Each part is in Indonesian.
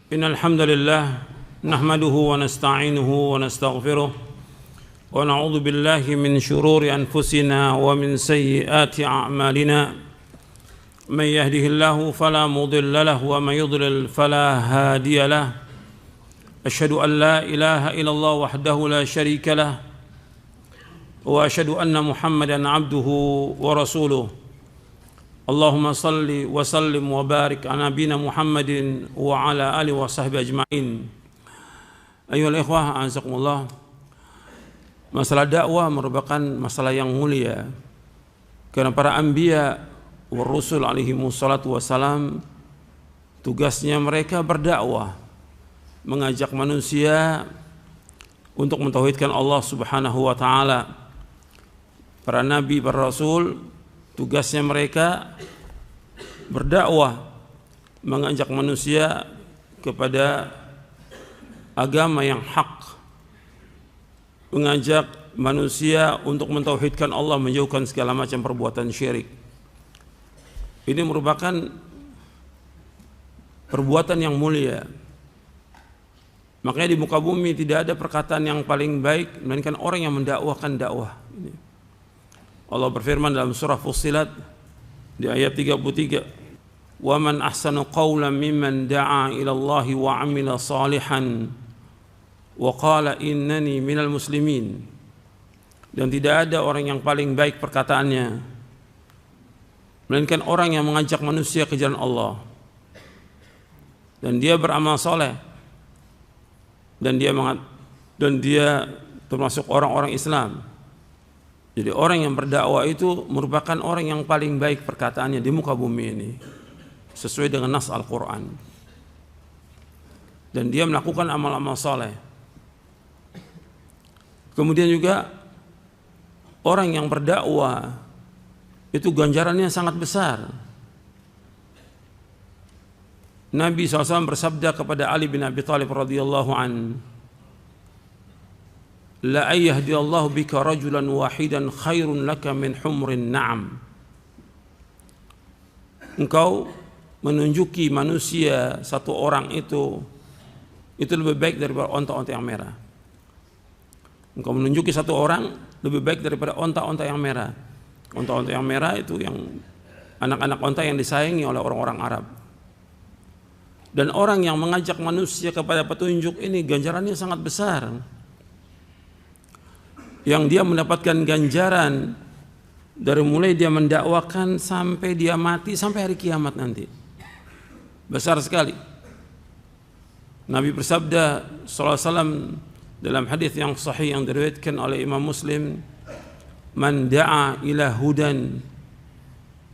إن الحمد لله نحمده ونستعينه ونستغفره ونعوذ بالله من شرور أنفسنا ومن سيئات أعمالنا من يهده الله فلا مضل له ومن يضلل فلا هادي له أشهد أن لا إله إلا الله وحده لا شريك له وأشهد أن محمدا عبده ورسوله اللهم صل وسلم وبارك على نبينا محمد وعلى آله وصحبه أجمعين. Ayyuhal ikhwah, a'azakumullah. Masalah dakwah merupakan masalah yang mulia karena para anbiya wa rusul alaihi wassalatu wassalam tugasnya mereka berdakwah, mengajak manusia untuk mentauhidkan Allah Subhanahu wa taala. Para nabi, para rasul, tugasnya mereka berdakwah, mengajak manusia kepada agama yang hak, mengajak manusia untuk mentauhidkan Allah, menjauhkan segala macam perbuatan syirik. Ini merupakan perbuatan yang mulia. Makanya di muka bumi tidak ada perkataan yang paling baik melainkan orang yang mendakwahkan dakwah. Allah berfirman dalam surah Fussilat di ayat 33, "Wa man ahsanu qawlan mimman da'a ila Allah wa 'amila salihan wa qala innani minal muslimin." Dan tidak ada orang yang paling baik perkataannya melainkan orang yang mengajak manusia ke jalan Allah dan dia beramal saleh dan dia termasuk orang-orang Islam. Jadi orang yang berdakwah itu merupakan orang yang paling baik perkataannya di muka bumi ini, sesuai dengan nas Al-Quran. Dan dia melakukan amal-amal saleh. Kemudian juga orang yang berdakwah itu ganjarannya sangat besar. Nabi SAW bersabda kepada Ali bin Abi Thalib radhiyallahu anhu, "La ayyahdiallahu bika rajulan wahidan khairun laka min humrin na'am." Engkau menunjuki manusia satu orang itu lebih baik daripada onta-onta yang merah. Engkau menunjuki satu orang lebih baik daripada onta-onta yang merah. Onta-onta yang merah itu yang anak-anak onta yang disayangi oleh orang-orang Arab. Dan orang yang mengajak manusia kepada petunjuk ini ganjarannya sangat besar, yang dia mendapatkan ganjaran dari mulai dia mendakwakan sampai dia mati, sampai hari kiamat nanti. Besar sekali. Nabi bersabda sallallahu alaihi wasallam dalam hadis yang sahih yang diriwayatkan oleh Imam Muslim, "Man da'a ila hudan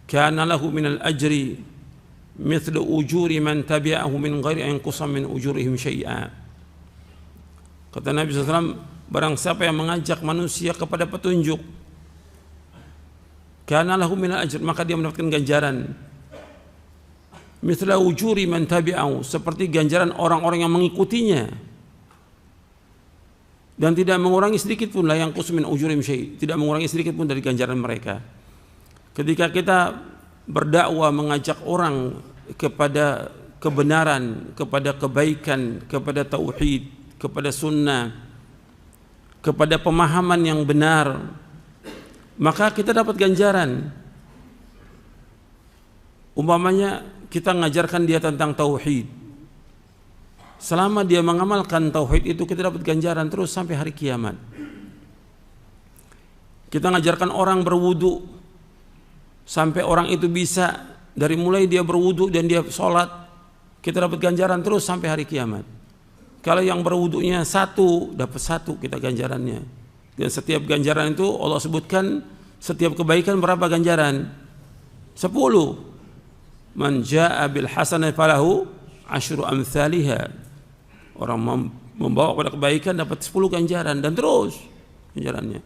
kana lahu minal ajri mithlu ujuri man tabi'ahu min ghairi an yanqusa min ujurihim syai'a." Kata Nabi sallallahu alaihi wasallam, barang siapa yang mengajak manusia kepada petunjuk, kana lahu minal ajr, maka dia mendapatkan ganjaran mithla ujuri man tabi'ahu, seperti ganjaran orang-orang yang mengikutinya, dan tidak mengurangi sedikit pun, la yanqus min ujurihim syai', tidak mengurangi sedikit pun dari ganjaran mereka. Ketika kita berdakwah, mengajak orang kepada kebenaran, kepada kebaikan, kepada tauhid, kepada sunnah, kepada pemahaman yang benar, maka kita dapat ganjaran. Umpamanya kita mengajarkan dia tentang tauhid, selama dia mengamalkan tauhid itu kita dapat ganjaran terus sampai hari kiamat. Kita mengajarkan orang berwudu sampai orang itu bisa, dari mulai dia berwudu dan dia sholat, kita dapat ganjaran terus sampai hari kiamat. Kalau yang berwudunya satu, dapat satu kita ganjarannya. Dan setiap ganjaran itu Allah sebutkan, setiap kebaikan berapa ganjaran? 10. Man jaa bil hasanati falahu asyru amsalihha. Orang membawa pada kebaikan dapat 10 ganjaran, dan terus ganjarannya.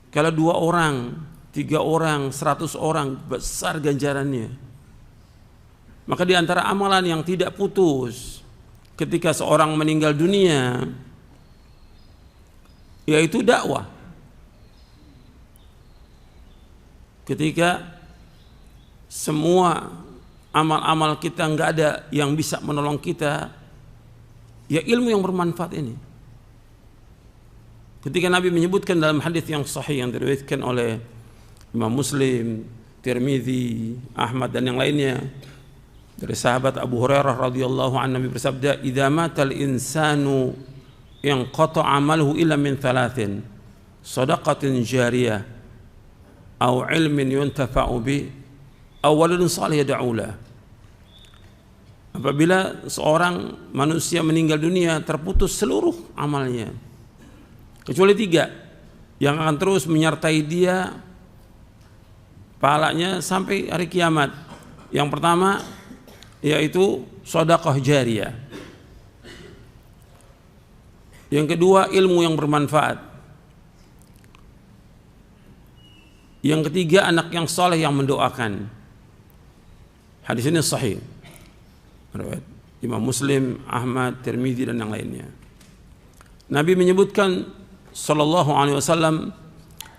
Kalau 2 orang, 3 orang, 100 orang, besar ganjarannya. Maka di antara amalan yang tidak putus ketika seorang meninggal dunia yaitu dakwah. Ketika semua amal-amal kita nggak ada yang bisa menolong kita Ya ilmu yang bermanfaat ini. Ketika Nabi menyebutkan dalam hadis yang sahih yang diriwayatkan oleh Imam Muslim, Tirmidzi, Ahmad dan yang lainnya dari sahabat Abu Hurairah radhiyallahu anhu, Nabi bersabda, "Idza matal insanu yanqata 'amaluhu illa min thalathin, shadaqatin jariyah, aw ilmin yuntafa'u bi, aw waladun salih yad'u lah." Apabila seorang manusia meninggal dunia, terputus seluruh amalnya kecuali 3 yang akan terus menyertai dia pahalanya sampai hari kiamat. Yang pertama yaitu sedekah jariyah. Yang kedua ilmu yang bermanfaat. Yang ketiga anak yang saleh yang mendoakan. Hadis ini sahih. Riwayat Imam Muslim, Ahmad, Tirmidzi dan yang lainnya. Nabi menyebutkan sallallahu alaihi wasallam,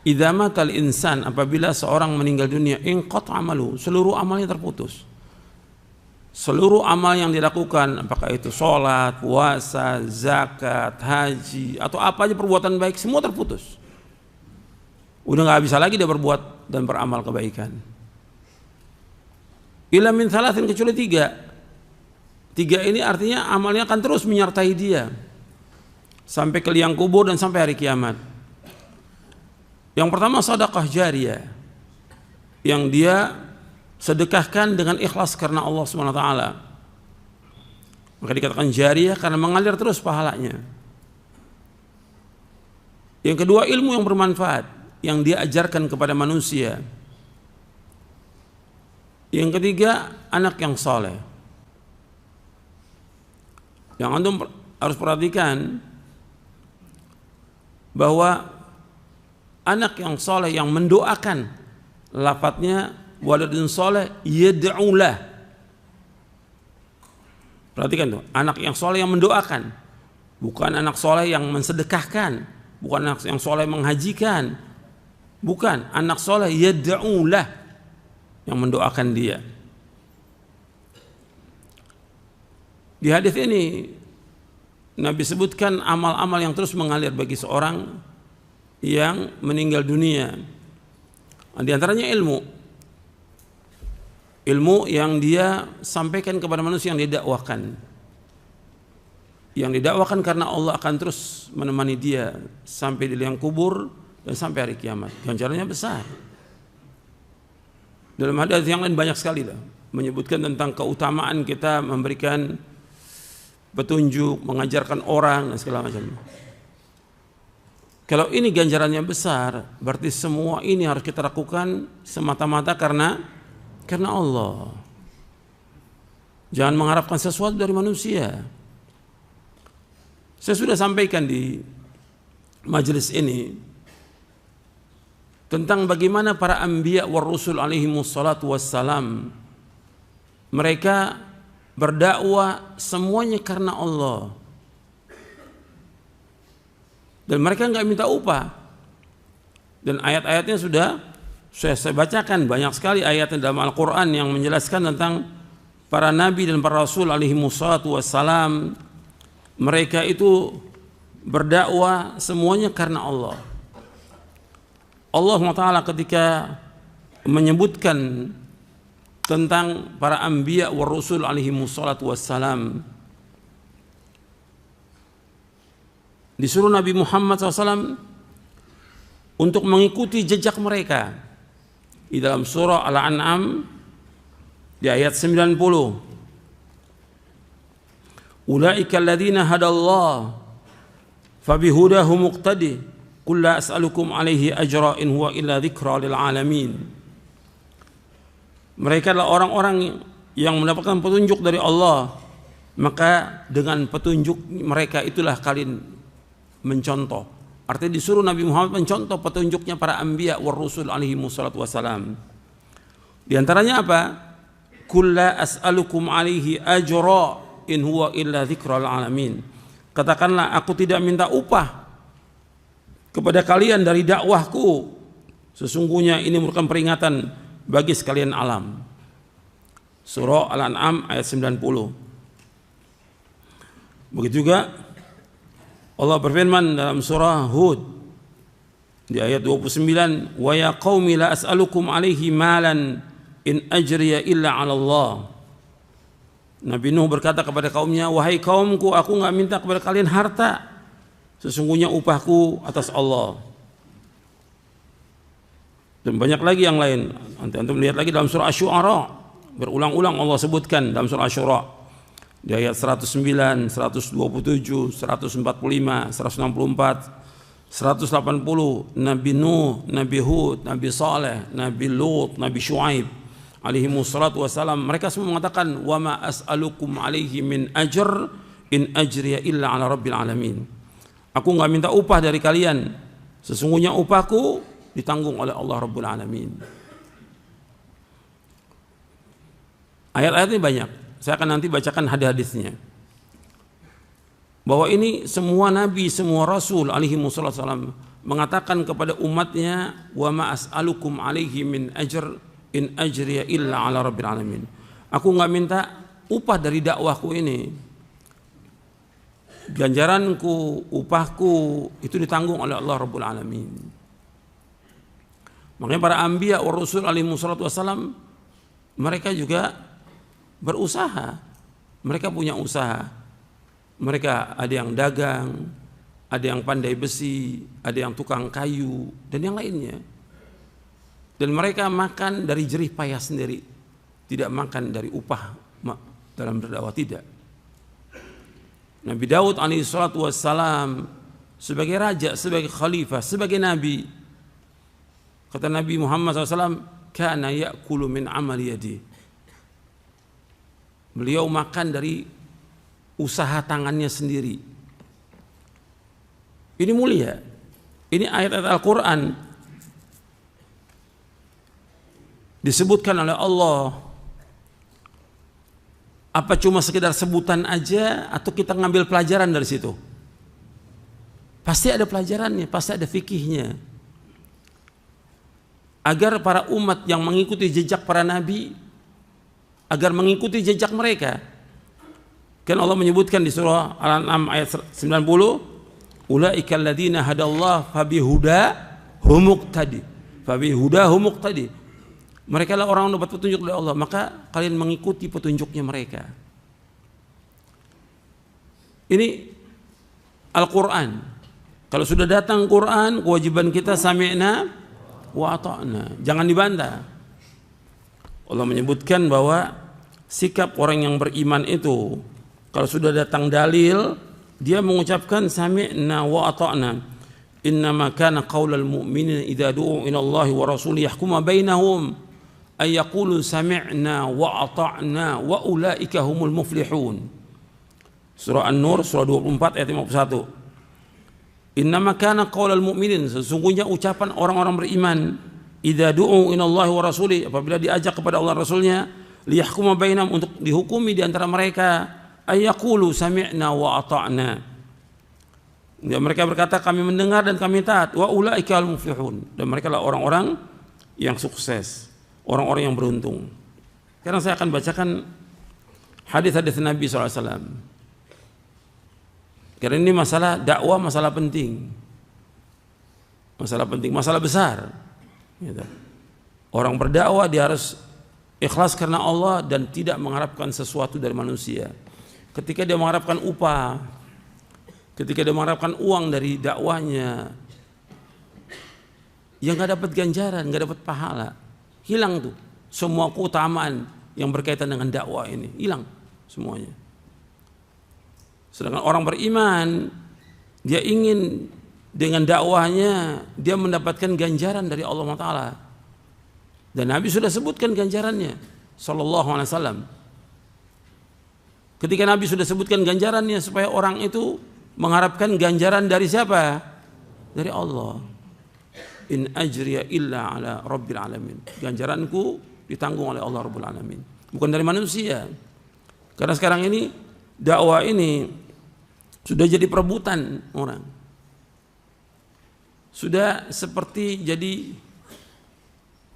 idza matal insan, apabila seorang meninggal dunia, inqata amalu, seluruh amalnya terputus. Seluruh amal yang dilakukan, apakah itu sholat, puasa, zakat, haji, atau apa aja perbuatan baik, semua terputus. Udah nggak bisa lagi dia berbuat dan beramal kebaikan. Illa min thalathin, kecuali 3. 3 ini artinya amalnya akan terus menyertai dia sampai ke liang kubur dan sampai hari kiamat. Yang pertama sedekah jariyah, yang dia sedekahkan dengan ikhlas karena Allah SWT. Maka dikatakan jariyah karena mengalir terus pahalanya. Yang kedua ilmu yang bermanfaat, yang dia ajarkan kepada manusia. Yang ketiga anak yang saleh. Yang antum harus perhatikan bahwa anak yang soleh yang mendoakan, lafadznya waladun soleh yad'ulah. Perhatikan tuh, anak yang soleh yang mendoakan, bukan anak soleh yang mensedekahkan, bukan anak yang soleh menghajikan, bukan, anak soleh yad'ulah, yang mendoakan dia. Di hadis ini Nabi sebutkan amal-amal yang terus mengalir bagi seorang yang meninggal dunia. Di antaranya ilmu. Ilmu yang dia sampaikan kepada manusia, yang didakwakan. Yang didakwakan karena Allah akan terus menemani dia sampai di liang kubur dan sampai hari kiamat. Ganjarannya besar. Dalam hadis yang lain banyak sekali lah menyebutkan tentang keutamaan kita memberikan petunjuk, mengajarkan orang dan segala macam. Kalau ini ganjarannya besar, berarti semua ini harus kita lakukan semata-mata karena Allah. Jangan mengharapkan sesuatu dari manusia. Saya sudah sampaikan di majelis ini tentang bagaimana para anbiya war rusul alaihimus salatu wassalam, mereka berdakwah semuanya karena Allah, dan mereka nggak minta upah. Dan ayat-ayatnya sudah saya bacakan, banyak sekali ayat dalam Al-Quran yang menjelaskan tentang para nabi dan para rasul alaihimussalatu wassalam. Mereka itu berdakwah semuanya karena Allah. Allah SWT ketika menyebutkan tentang para anbiya wa rasul alaihimussalatu wassalam, disuruh Nabi Muhammad SAW untuk mengikuti jejak mereka. Di dalam surah Al-An'am di ayat 90, ulaika alladzina hadallah fabihudahu muqtadi qul la as'alukum alaihi ajra in huwa illa dzikra lil alamin. Mereka adalah orang-orang yang mendapatkan petunjuk dari Allah, maka dengan petunjuk mereka itulah kalian mencontoh. Artinya disuruh Nabi Muhammad mencontoh petunjuknya para anbiya war rusul alaihi wassalatu wassalam. Di antaranya apa? Qul la as'alukum alaihi ajra in huwa illa dzikra lil alamin. Katakanlah, aku tidak minta upah kepada kalian dari dakwahku, sesungguhnya ini merupakan peringatan bagi sekalian alam. Surah Al-An'am ayat 90. Begitu juga Allah berfirman dalam surah Hud di ayat 29, wa ya qaumi la as'alukum alaihi malan in ajriya illa 'ala Allah. Nabi Nuh berkata kepada kaumnya, wahai kaumku, aku enggak minta kepada kalian harta, sesungguhnya upahku atas Allah. Dan banyak lagi yang lain. Nanti antum lihat lagi dalam surah Asy-Syu'ara, berulang-ulang Allah sebutkan dalam surah Asy-Syu'ara di ayat 109, 127, 145, 164, 180, Nabi Nuh, Nabi Hud, Nabi Saleh, Nabi Lut, Nabi Syuaib alaihi wassalatu wassalam, mereka semua mengatakan, wa ma as'alukum alaihi min ajr in ajriya illa ala rabbil alamin. Aku enggak minta upah dari kalian, sesungguhnya upahku ditanggung oleh Allah Rabbul Alamin. Ayat-ayat ini banyak. Saya akan nanti bacakan hadis-hadisnya. Bahwa ini semua nabi, semua rasul alaihi wasallam mengatakan kepada umatnya, wa ma as'alukum alaihi min ajr in ajriya illa ala rabbil alamin. Aku enggak minta upah dari dakwahku ini. Ganjaranku, upahku itu ditanggung oleh Allah Rabbul Alamin. Makanya para anbiya wa rasul alaihi wasallam mereka juga berusaha. Mereka punya usaha. Mereka ada yang dagang, ada yang pandai besi, ada yang tukang kayu, dan yang lainnya. Dan mereka makan dari jerih payah sendiri, tidak makan dari upah dalam berdakwah, tidak. Nabi Daud alaihi salatu wassalam sebagai raja, sebagai khalifah, sebagai nabi, kata Nabi Muhammad SAW, kana ya'kulu min amali yadi. Beliau makan dari usaha tangannya sendiri. Ini mulia. Ini ayat-ayat Al-Quran disebutkan oleh Allah. Apa cuma sekedar sebutan aja atau kita ngambil pelajaran dari situ? Pasti ada pelajarannya, pasti ada fikihnya. Agar para umat yang mengikuti jejak para nabi, agar mengikuti jejak mereka. Kan Allah menyebutkan di surah Al-An'am ayat 90, ulaika alladzina hadallah fabihudahum muqtadi. Fabihudahum muqtadi. Mereka lah orang yang dapat petunjuk dari Allah, maka kalian mengikuti petunjuknya mereka. Ini Al-Quran. Kalau sudah datang Quran, kewajiban kita sami'na wa ata'na. Jangan dibantah. Allah menyebutkan bahwa sikap orang yang beriman itu, kalau sudah datang dalil, dia mengucapkan sami'na wa ata'na. Innama kana qaulal mu'minin idza du'u ila Allah wa rasulihi yahkuma bainahum ay yaqulu sami'na wa ata'na wa ulaika humul muflihun. Surah An-Nur surah 24 ayat 51. Innama kana qaulal mu'minin, sesungguhnya ucapan orang-orang beriman, idza du'u ila Allah wa rasulihi, apabila diajak kepada Allah Rasulnya, liyahkuma bainahum, untuk dihukumi di antara mereka, ay yaqulu sami'na wa ata'na. Ya, mereka berkata kami mendengar dan kami taat, wa ulaika al muflihun, dan mereka lah orang-orang yang sukses, orang-orang yang beruntung. Sekarang saya akan bacakan hadis-hadis Nabi SAW. Karena ini masalah dakwah, masalah penting, masalah besar. Orang berdakwah dia harus ikhlas karena Allah dan tidak mengharapkan sesuatu dari manusia. Ketika dia mengharapkan upah, ketika dia mengharapkan uang dari dakwahnya, yang nggak dapat ganjaran, nggak dapat pahala, hilang tuh semua keutamaan yang berkaitan dengan dakwah ini, hilang semuanya. Sedangkan orang beriman, dia ingin dengan dakwahnya dia mendapatkan ganjaran dari Allah Taala. Dan Nabi sudah sebutkan ganjarannya, Sallallahu Alaihi Wasallam. Ketika Nabi sudah sebutkan ganjarannya, supaya orang itu mengharapkan ganjaran dari siapa? Dari Allah. In ajriya illa ala rabbil alamin. Ganjaranku ditanggung oleh Allah Rabbul Alamin, bukan dari manusia. Karena sekarang ini dakwah ini sudah jadi perebutan orang. Sudah seperti jadi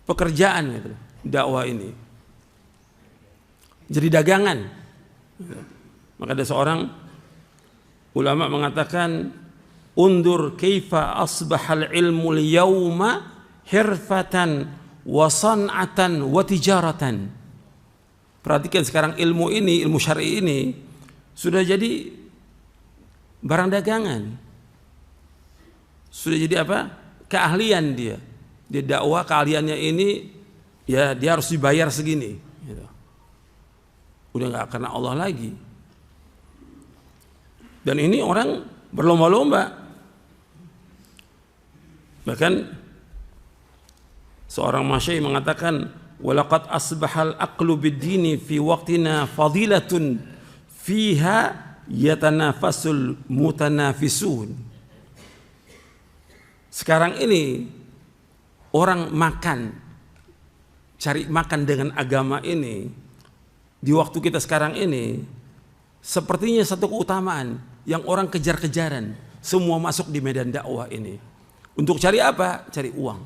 pekerjaan gitu, dakwah ini. Jadi dagangan. Maka ada seorang ulama mengatakan, undur kaifa asbahal ilmu al-yawma hirfatan wa san'atan wa tijaratan. Perhatikan sekarang ilmu ini, ilmu syar'i ini sudah jadi barang dagangan. Sudah jadi apa? Keahlian dia. Dia dakwah, keahliannya ini ya dia harus dibayar segini gitu. Udah nggak karena Allah lagi. Dan ini orang berlomba-lomba. Bahkan seorang masyayikh mengatakan, walaqad asbahal aqlu bid-dini fi waqtina fadilatun fiha yatanafasul mutanafisun. Sekarang ini orang cari makan dengan agama ini di waktu kita sekarang ini sepertinya satu keutamaan yang orang kejar-kejaran. Semua masuk di medan dakwah ini. Untuk cari apa? Cari uang.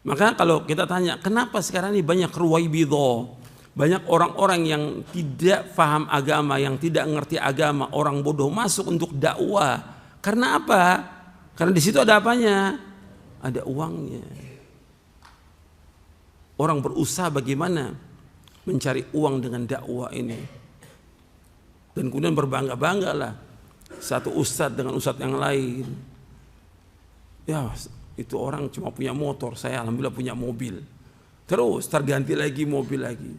Maka kalau kita tanya, kenapa sekarang ini banyak ruwaibidho, banyak orang-orang yang tidak paham agama, yang tidak ngerti agama, orang bodoh masuk untuk dakwah. Karena apa? Karena di situ ada apanya? Ada uangnya. Orang berusaha bagaimana mencari uang dengan dakwah ini. Dan kemudian berbangga-banggalah satu ustadz dengan ustadz yang lain. Ya, itu orang cuma punya motor, saya alhamdulillah punya mobil. Terus terganti lagi mobil lagi.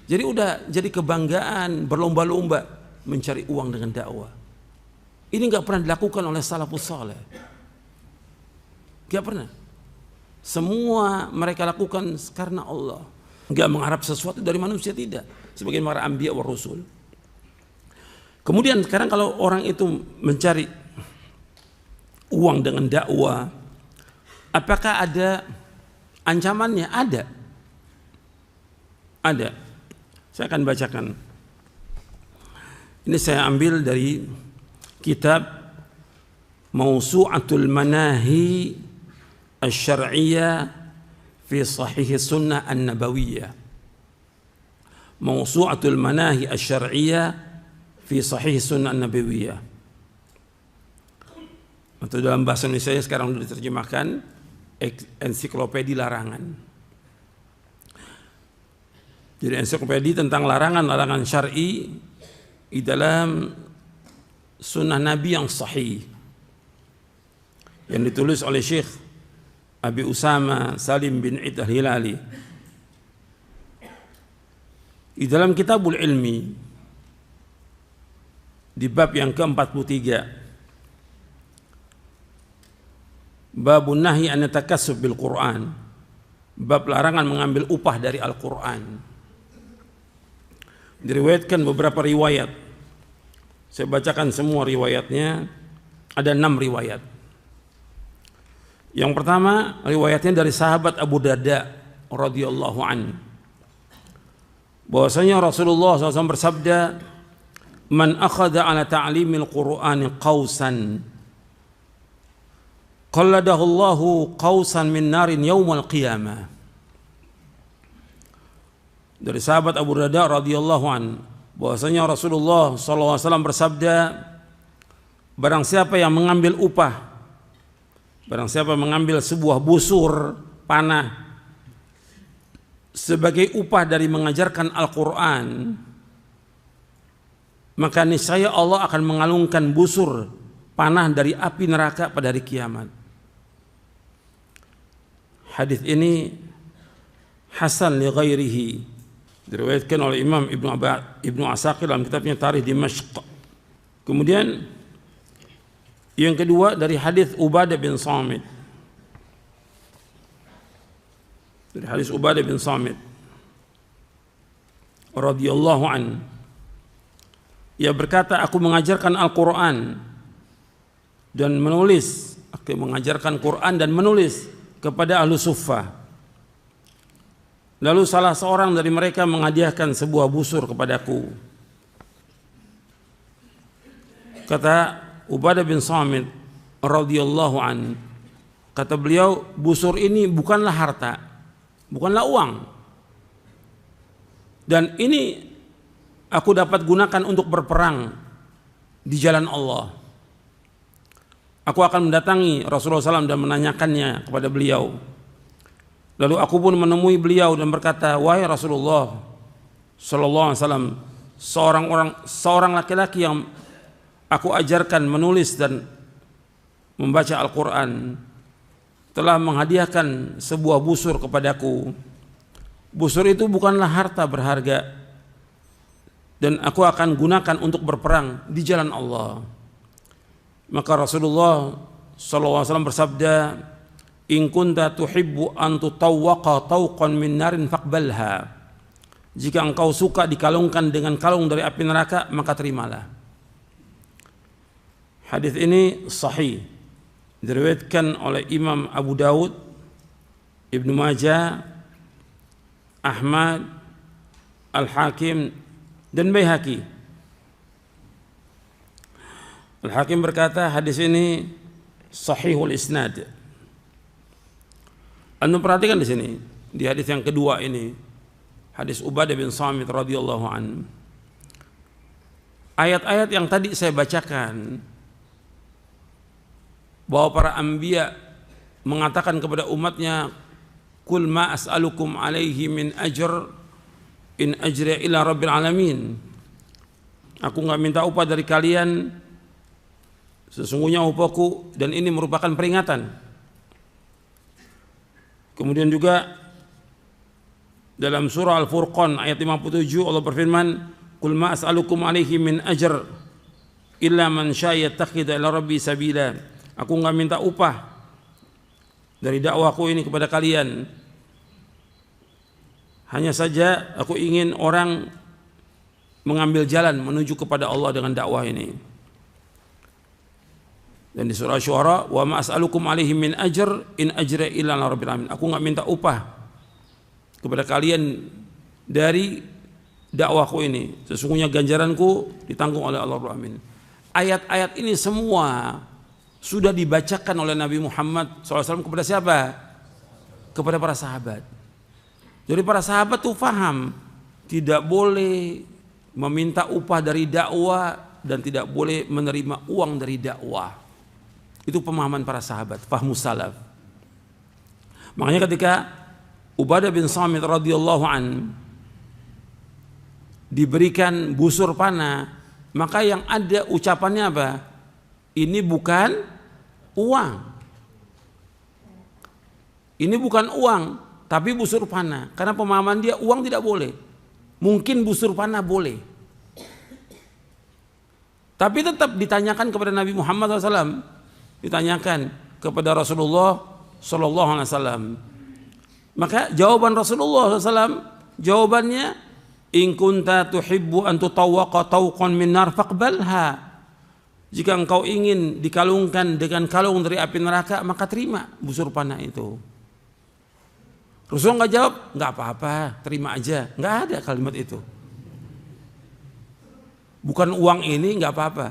Jadi udah jadi kebanggaan, berlomba-lomba mencari uang dengan dakwah. Ini nggak pernah dilakukan oleh salafus saleh. Nggak pernah. Semua mereka lakukan karena Allah. Nggak mengharap sesuatu dari manusia, tidak. Sebagai para anbiya wa rasul. Kemudian sekarang kalau orang itu mencari uang dengan dakwah, apakah ada ancamannya? Ada. Ada. Saya akan bacakan. Ini saya ambil dari kitab Mawsu'atul Manahi Asy-Syar'iyyah fi Sahih Sunnah An-Nabawiyah. Mawsu'atul Manahi Asy-Syar'iyyah fi Sahih Sunnah An-Nabawiyah. Atau dalam bahasa Indonesia sekarang sudah diterjemahkan ensiklopedi larangan. Jadi ensiklopedi tentang larangan-larangan syar'i di dalam sunnah Nabi yang sahih, yang ditulis oleh Syekh Abi Usama Salim bin Id al-Hilali di dalam Kitabul Ilmi di bab yang ke-43, babun nahi an takassub bil Quran, bab larangan mengambil upah dari Al-Quran. Diriwayatkan beberapa riwayat. Saya bacakan semua riwayatnya. Ada 6 riwayat. Yang pertama riwayatnya dari sahabat Abu Darda radhiyallahu an, bahwasanya Rasulullah SAW bersabda, man akhadha ala ta'limil Qur'ani qausan qalladahu Allahu qausan min narin yaumal qiyamah. Dari sahabat Abu Darda radhiyallahu an, bahwasanya Rasulullah SAW bersabda, barang siapa yang mengambil upah, barang siapa mengambil sebuah busur panah sebagai upah dari mengajarkan Al-Quran, maka niscaya Allah akan mengalungkan busur panah dari api neraka pada hari kiamat. Hadis ini hasan li ghairihi, diriwayatkan oleh Imam Ibnu Asakir dalam kitabnya Tarikh Dimashq. Kemudian yang kedua dari hadis Ubadah bin Samit, dari hadis Ubadah bin Samit radhiyallahu an, ia berkata, aku mengajarkan Al-Quran dan menulis, aku mengajarkan Quran dan menulis kepada ahlu suffah. Lalu salah seorang dari mereka menghadiahkan sebuah busur kepadaku. Kata Ubadah bin Samit radhiyallahu an, kata beliau, busur ini bukanlah harta, bukanlah uang, dan ini aku dapat gunakan untuk berperang di jalan Allah. Aku akan mendatangi Rasulullah SAW dan menanyakannya kepada beliau. Lalu aku pun menemui beliau dan berkata, wahai Rasulullah Sallallahu Alaihi Wasallam, seorang laki-laki yang aku ajarkan menulis dan membaca Al-Quran telah menghadiahkan sebuah busur kepadaku. Busur itu bukanlah harta berharga dan aku akan gunakan untuk berperang di jalan Allah. Maka Rasulullah SAW bersabda, in kunta tuhibbu an tutawwaqa tawqan min narin faqbalha. Jika engkau suka dikalungkan dengan kalung dari api neraka, maka terimalah. Hadis ini sahih, diriwayatkan oleh Imam Abu Daud, Ibnu Majah, Ahmad, Al-Hakim dan Baihaqi. Al-Hakim berkata hadis ini sahihul isnad. Anda perhatikan di sini, di hadis yang kedua ini, hadis Ubadah bin Samit radhiyallahu an. Ayat-ayat yang tadi saya bacakan bahwa para anbiya mengatakan kepada umatnya, "Qul ma as'alukum alaihi min ajr in ajriya illa rabbil alamin." Aku enggak minta upah dari kalian, sesungguhnya upahku, dan ini merupakan peringatan. Kemudian juga dalam surah Al-Furqan ayat 57 Allah berfirman, "Qul ma as'alukum alaihi min ajr illa man syaa'a yattakhidha ila rabbi sabila." Aku enggak minta upah dari dakwahku ini kepada kalian. Hanya saja aku ingin orang mengambil jalan menuju kepada Allah dengan dakwah ini. Dan di surah Syuara, wa ma as'alukum alaihi min ajr in ajra illa ala rabbil alamin. Aku enggak minta upah kepada kalian dari dakwahku ini, sesungguhnya ganjaranku ditanggung oleh Allah Rabbul Alamin. Ayat-ayat ini semua sudah dibacakan oleh Nabi Muhammad SAW kepada siapa? Kepada para sahabat. Jadi para sahabat tuh faham tidak boleh meminta upah dari dakwah dan tidak boleh menerima uang dari dakwah. Itu pemahaman para sahabat, fahmu salaf. Makanya ketika Ubadah bin Samit radhiyallahu an diberikan busur panah, maka yang ada ucapannya apa? Ini bukan uang. Ini bukan uang, tapi busur panah. Karena pemahaman dia uang tidak boleh. Mungkin busur panah boleh. Tapi tetap ditanyakan kepada Nabi Muhammad SAW. Ditanyakan kepada Rasulullah Sallallahu Alaihi Wasallam. Maka jawaban Rasulullah SAW, jawabannya, in kunta tuhibbu an tutawwaqa tawqan min nar faqbalha. Jika engkau ingin dikalungkan dengan kalung dari api neraka, maka terima busur panah itu. Rasulullah nggak jawab, nggak apa-apa, terima aja. Nggak ada kalimat itu. Bukan uang ini nggak apa-apa.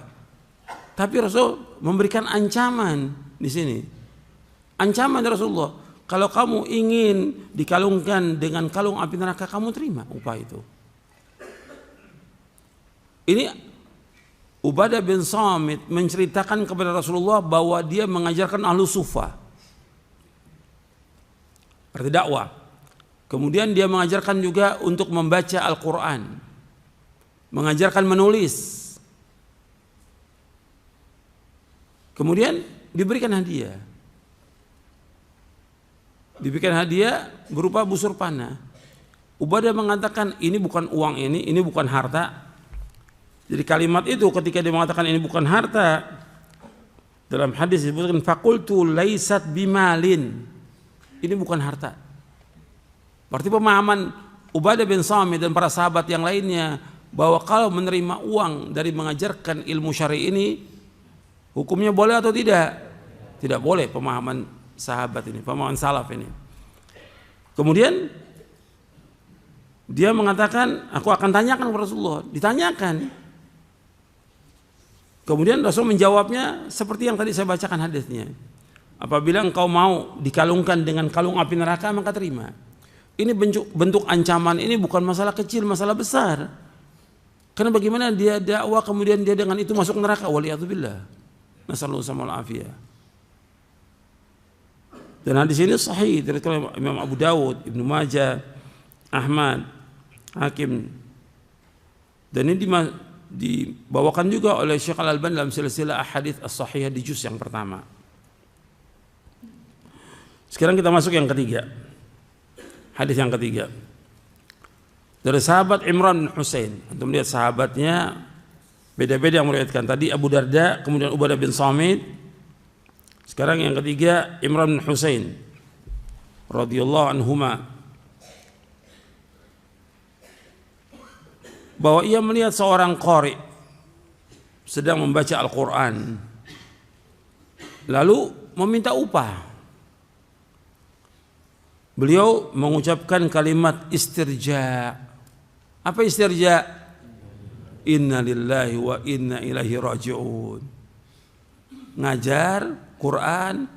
Tapi Rasul memberikan ancaman di sini. Ancaman dari Rasulullah, kalau kamu ingin dikalungkan dengan kalung api neraka, kamu terima upah itu. Ini Ubadah bin Samit menceritakan kepada Rasulullah bahwa dia mengajarkan ahlu sufa, arti dakwah. Kemudian dia mengajarkan juga untuk membaca Al-Quran, mengajarkan menulis. Kemudian diberikan hadiah. Diberikan hadiah berupa busur panah. Ubadah mengatakan ini bukan uang ini bukan harta. Jadi kalimat itu ketika dia mengatakan ini bukan harta, dalam hadis disebutkan faqultu laisat bimalin. Ini bukan harta. Berarti pemahaman Ubadah bin Samit dan para sahabat yang lainnya bahwa kalau menerima uang dari mengajarkan ilmu syar'i ini, hukumnya boleh atau tidak? Tidak boleh, pemahaman sahabat ini, pemahaman salaf ini. Kemudian dia mengatakan, aku akan tanyakan kepada Rasulullah. Ditanyakan. Kemudian Rasul menjawabnya seperti yang tadi saya bacakan hadisnya. Apabila engkau mau dikalungkan dengan kalung api neraka, maka terima. Ini bentuk ancaman ini bukan masalah kecil, masalah besar. Karena bagaimana dia dakwah kemudian dia dengan itu masuk neraka, waliyadzubillah. Nasallahu alaihi afiyah. Dan hadis ini sahih dari Imam Abu Dawud, Ibnu Majah, Ahmad, Hakim. Dan ini dibawakan juga oleh Syekh Al-Albani dalam silsilah ahadits as-sahihah di juz yang pertama. Sekarang kita masuk yang ketiga. Hadis yang ketiga. Dari sahabat Imran bin Husain. Untuk melihat sahabatnya beda-beda yang meriwayatkan. Tadi Abu Darda, kemudian Ubadah bin Samit. Sekarang yang ketiga Imran bin Husain radhiyallahu anhuma. Bahwa ia melihat seorang qari sedang membaca Al-Quran lalu meminta upah. Beliau mengucapkan kalimat istirja. Apa istirja? Inna lillahi wa inna ilaihi raji'un. Ngajar Quran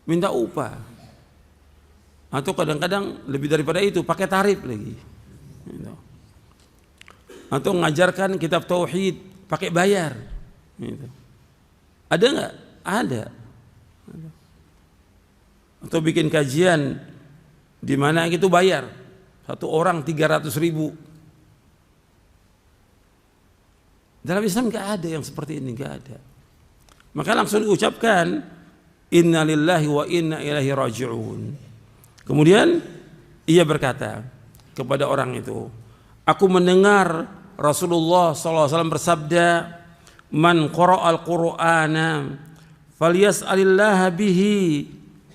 minta upah. Atau kadang-kadang lebih daripada itu pakai tarif lagi. Atau mengajarkan kitab tauhid pakai bayar. Ada nggak? Ada. Atau bikin kajian di mana itu bayar, satu orang 300.000. Dalam Islam nggak ada yang seperti ini, nggak ada. Maka langsung diucapkan inna lillahi wa inna ilaihi raji'un. Kemudian ia berkata kepada orang itu, aku mendengar Rasulullah SAW bersabda, man qara'al Qur'ana falyas'alillaha bihi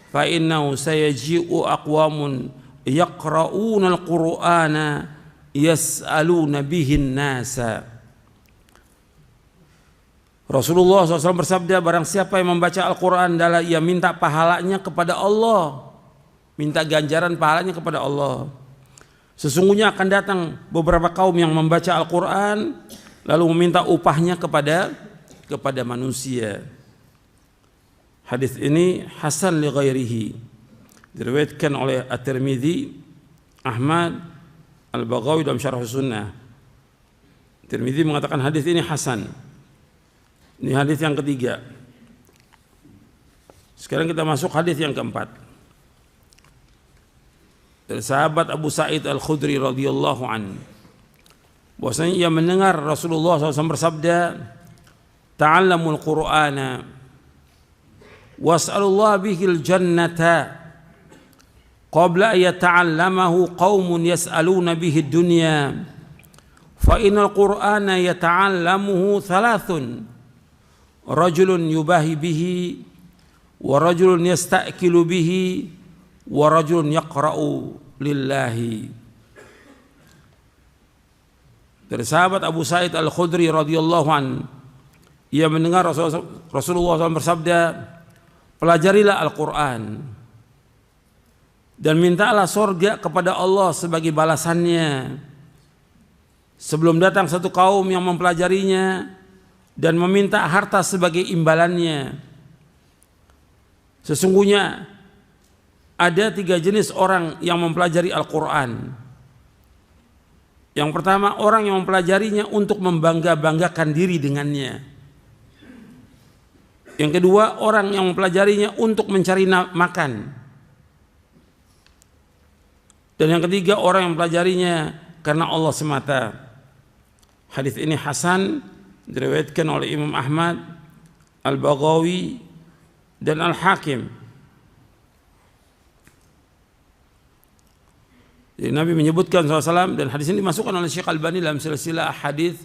fa innahu sayaji'u aqwamun yaqra'una al-Qur'ana yas'aluna bihi an-nasa. Rasulullah SAW bersabda, barang siapa yang membaca Al-Quran adalah ia minta pahalanya kepada Allah, minta ganjaran pahalanya kepada Allah. Sesungguhnya akan datang beberapa kaum yang membaca Al-Quran lalu meminta upahnya kepada manusia. Hadis ini hasan li ghairihi, diriwayatkan oleh At-Tirmidzi, Ahmad, Al-Baghawi dalam Syarh Sunnah. Tirmidzi mengatakan hadis ini hasan. Ini hadis yang ketiga. Sekarang kita masuk hadis yang keempat. Dari sahabat Abu Sa'id Al-Khudri radhiyallahu an, bahwasanya ia mendengar Rasulullah SAW bersabda, ta'allamul Qur'ana was'alullaha bihil jannata qabla an yata'allamahu qaumun yas'aluna bihi dunya fa innal Qur'ana yata'allamuhu thalathun rajulun yubahi bihi wa rajulun yasta'kilu bihi wa rajulun yaqra'u lillahi. Dari sahabat Abu Sa'id Al-Khudri radhiyallahu an, ia mendengar Rasulullah SAW bersabda, pelajarilah Al-Quran dan mintalah surga kepada Allah sebagai balasannya sebelum datang satu kaum yang mempelajarinya dan meminta harta sebagai imbalannya. Sesungguhnya ada 3 jenis orang yang mempelajari Al-Quran. Yang pertama, orang yang mempelajarinya untuk membangga-banggakan diri dengannya. Yang kedua, orang yang mempelajarinya untuk mencari makan. Dan yang ketiga, orang yang mempelajarinya karena Allah semata. Hadis ini hasan, diriwayatkan oleh Imam Ahmad, Al-Baghawi dan Al-Hakim. Jadi Nabi menyebutkan SAW, dan hadis ini dimasukkan oleh Syekh Al-Albani dalam silsilah hadits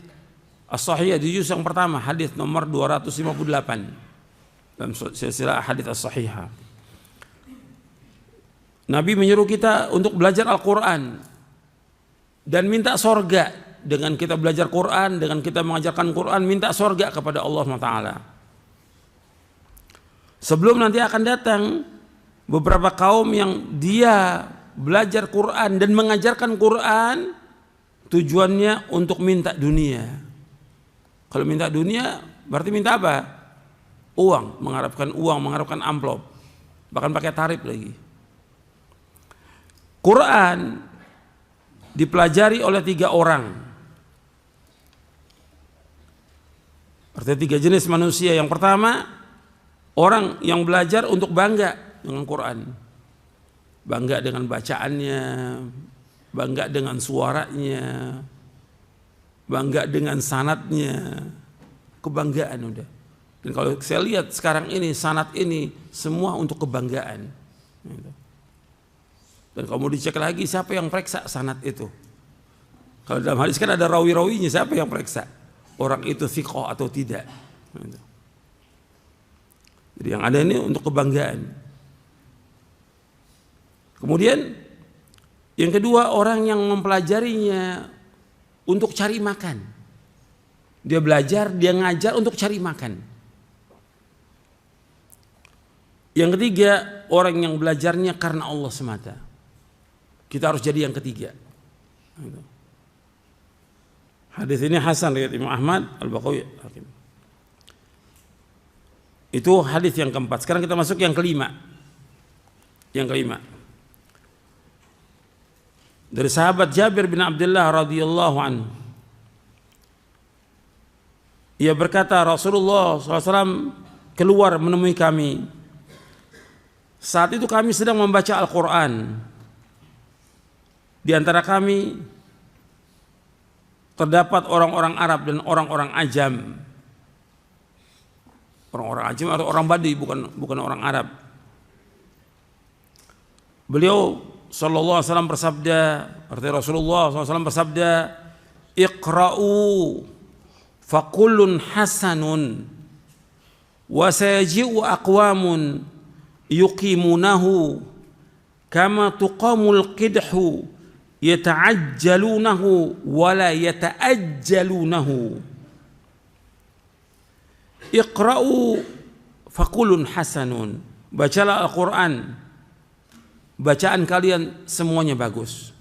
as-sahihah di juz yang pertama, hadis nomor 258 dalam silsilah hadits as-sahihah. Nabi menyuruh kita untuk belajar Al-Quran dan minta sorga. Dengan kita belajar Quran, dengan kita mengajarkan Quran, minta sorga kepada Allah SWT. Sebelum nanti akan datang beberapa kaum yang dia belajar Quran dan mengajarkan Quran tujuannya untuk minta dunia. Kalau minta dunia berarti minta apa? Uang, mengharapkan amplop, bahkan pakai tarif lagi. Quran dipelajari oleh 3 orang. Artinya 3 jenis manusia. Yang pertama, orang yang belajar untuk bangga dengan Quran, bangga dengan bacaannya, bangga dengan suaranya, bangga dengan sanadnya, kebanggaan udah. Dan kalau saya lihat sekarang ini sanad ini semua untuk kebanggaan. Dan kalau mau dicek lagi siapa yang periksa sanad itu? Kalau dalam hadis kan ada rawi-rawinya, siapa yang periksa? Orang itu thiqah atau tidak? Jadi yang ada ini untuk kebanggaan. Kemudian yang kedua, orang yang mempelajarinya untuk cari makan. Dia belajar, dia ngajar untuk cari makan. Yang ketiga, orang yang belajarnya karena Allah semata. Kita harus jadi yang ketiga. Hadis ini hasan riwayat Imam Ahmad, Al-Baqawi. Itu hadis yang keempat. Sekarang kita masuk yang kelima. Yang kelima. Dari sahabat Jabir bin Abdullah radhiyallahu anhu. Ia berkata, Rasulullah SAW keluar menemui kami. Saat itu kami sedang membaca Al-Quran. Di antara kami terdapat orang-orang Arab dan orang-orang Ajam. Orang-orang Ajam atau orang Badui, bukan orang Arab. Beliau sallallahu alaihi wasallam bersabda, artinya Rasulullah SAW bersabda, "Iqra'u fakullun hasanun wa sayaji'u aqwamun yuqimunahu kama tuqamul qidhu yata'ajjalunahu wa la yata'ajjalunahu." Iqra'u fakullun hasanun. Bacalah Al-Quran. Bacaan kalian semuanya bagus.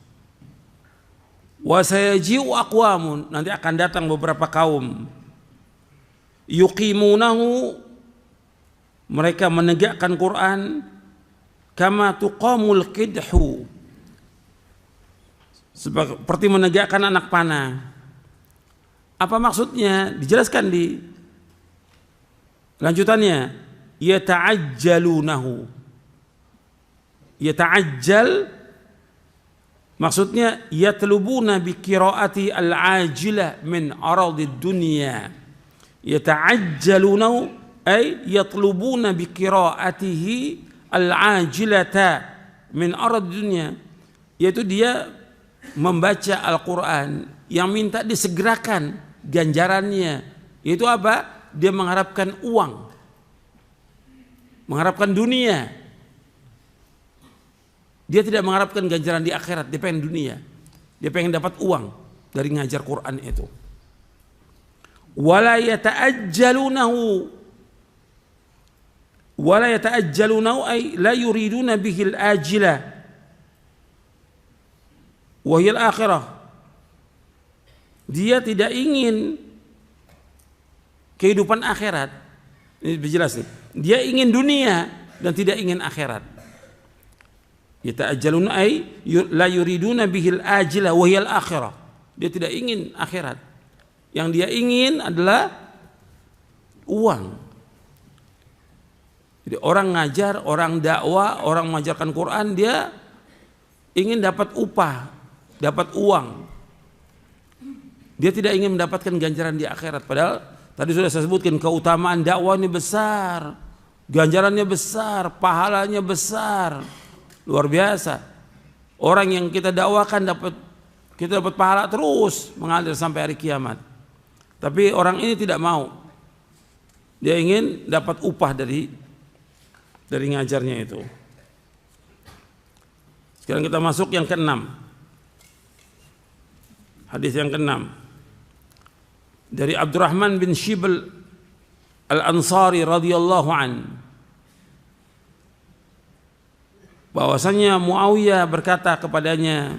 Wa sayaji'u aqwamun, nanti akan datang beberapa kaum. Yuqimunahu, mereka menegakkan Quran. Kama tuqamul qidhu, seperti menegakkan anak panah. Apa maksudnya? Dijelaskan di lanjutannya. Yata'ajjalunahu. Yata'ajjal maksudnya yatlubuna bi qiraati al-ajilah min aradid dunya. Yata'ajjalunahu ay yatlubuna bi qiraatihi al-ajilata min aradid dunya, yaitu dia membaca Al-Quran yang minta disegerakan ganjarannya. Yaitu apa? Dia mengharapkan uang, mengharapkan dunia. Dia tidak mengharapkan ganjaran di akhirat, dia pengen dunia. Dia pengen dapat uang dari ngajar Quran itu. Wala yata'ajjalunahu. Wala yata'ajjalunahu ay la yuriduna bihil ajilah wa hiya al-akhirah. Dia tidak ingin kehidupan akhirat. Ini jelas nih. Dia ingin dunia dan tidak ingin akhirat. Yata'ajjaluna ay la yuriduna bihil ajilah wa hiya al-akhirah. Dia tidak ingin akhirat. Yang dia ingin adalah uang. Jadi orang ngajar, orang dakwah, orang mengajarkan Quran, dia ingin dapat upah, dapat uang. Dia tidak ingin mendapatkan ganjaran di akhirat. Padahal tadi sudah saya sebutkan keutamaan dakwah ini besar, ganjarannya besar, pahalanya besar. Luar biasa. Orang yang kita dakwakan kita dapat pahala terus mengalir sampai hari kiamat. Tapi orang ini tidak mau. Dia ingin dapat upah dari ngajarnya itu. Sekarang kita masuk yang keenam. Hadis yang keenam. Dari Abdurrahman bin Shibl Al-Ansari radhiyallahu an, bahwasanya Muawiyah berkata kepadanya,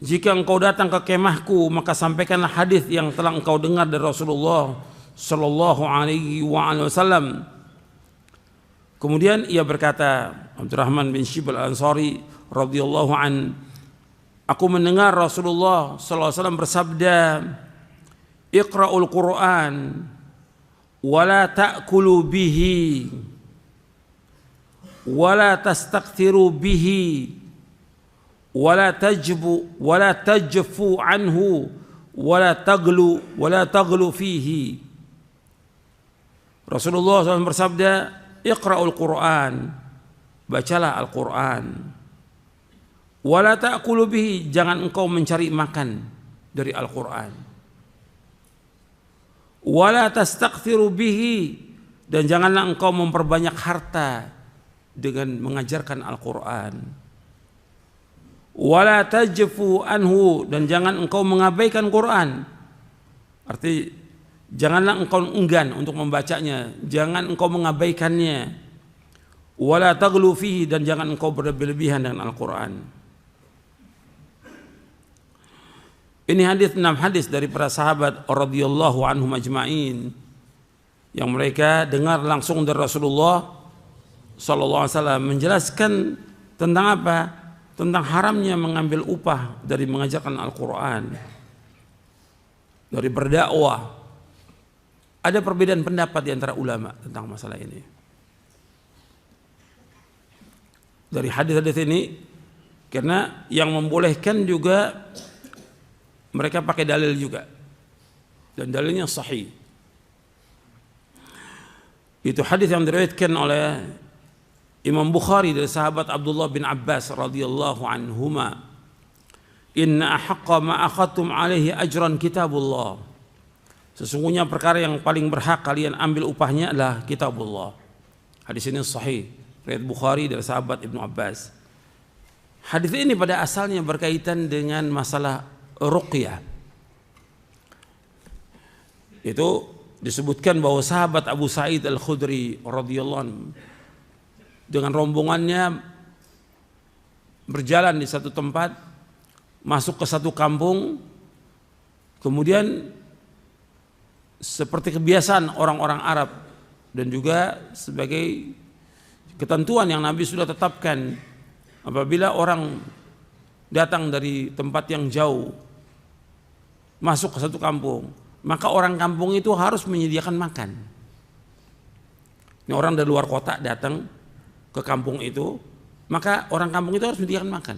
jika engkau datang ke kemahku, maka sampaikanlah hadis yang telah engkau dengar dari Rasulullah sallallahu alaihi wasallam. Kemudian ia berkata, Abdurrahman bin Shibl Al-Ansari radhiyallahu an, aku mendengar Rasulullah sallallahu alaihi wasallam bersabda, iqra'ul Qur'an wa la ta'kulu bihi wa la tastakthiru bihi wa la tajfu anhu wa la taghlu fihi. Rasulullah SAW bersabda, iqra'ul Qur'an, bacalah Al-Qur'an. Wa la ta'kulu bihi, jangan engkau mencari makan dari Al-Qur'an. Wa la tastakthiru bihi, dan janganlah engkau memperbanyak harta dengan mengajarkan Al-Qur'an. Wa la tajfu anhu, dan jangan engkau mengabaikan Qur'an. Arti janganlah engkau enggan untuk membacanya, jangan engkau mengabaikannya. Wa la taghlu fihi, dan jangan engkau berlebihan dengan Al-Qur'an. Ini hadis, 6 hadis dari para sahabat radhiyallahu anhum ajma'in yang mereka dengar langsung dari Rasulullah sallallahu alaihi wasallam menjelaskan tentang apa? Tentang haramnya mengambil upah dari mengajarkan Al-Qur'an, dari berdakwah. Ada perbedaan pendapat di antara ulama tentang masalah ini. Dari hadis-hadis ini, karena yang membolehkan juga mereka pakai dalil juga, dan dalilnya sahih. Itu hadis yang diriwayatkan oleh Imam Bukhari dari sahabat Abdullah bin Abbas radhiyallahu anhuma, inna ahaqqa ma akhadtum alaihi ajran kitabullah, sesungguhnya perkara yang paling berhak kalian ambil upahnya adalah kitabullah. Hadis ini sahih, riwayat Bukhari dari sahabat Ibnu Abbas. Hadis ini pada asalnya berkaitan dengan masalah ruqyah. Itu disebutkan bahwa sahabat Abu Sa'id Al-Khudri radhiyallahu anhu dengan rombongannya berjalan di satu tempat, masuk ke satu kampung, kemudian seperti kebiasaan orang-orang Arab dan juga sebagai ketentuan yang Nabi sudah tetapkan, apabila orang datang dari tempat yang jauh masuk ke satu kampung, maka orang kampung itu harus menyediakan makan. Ini orang dari luar kota datang ke kampung itu, maka orang kampung itu harus menyediakan makan.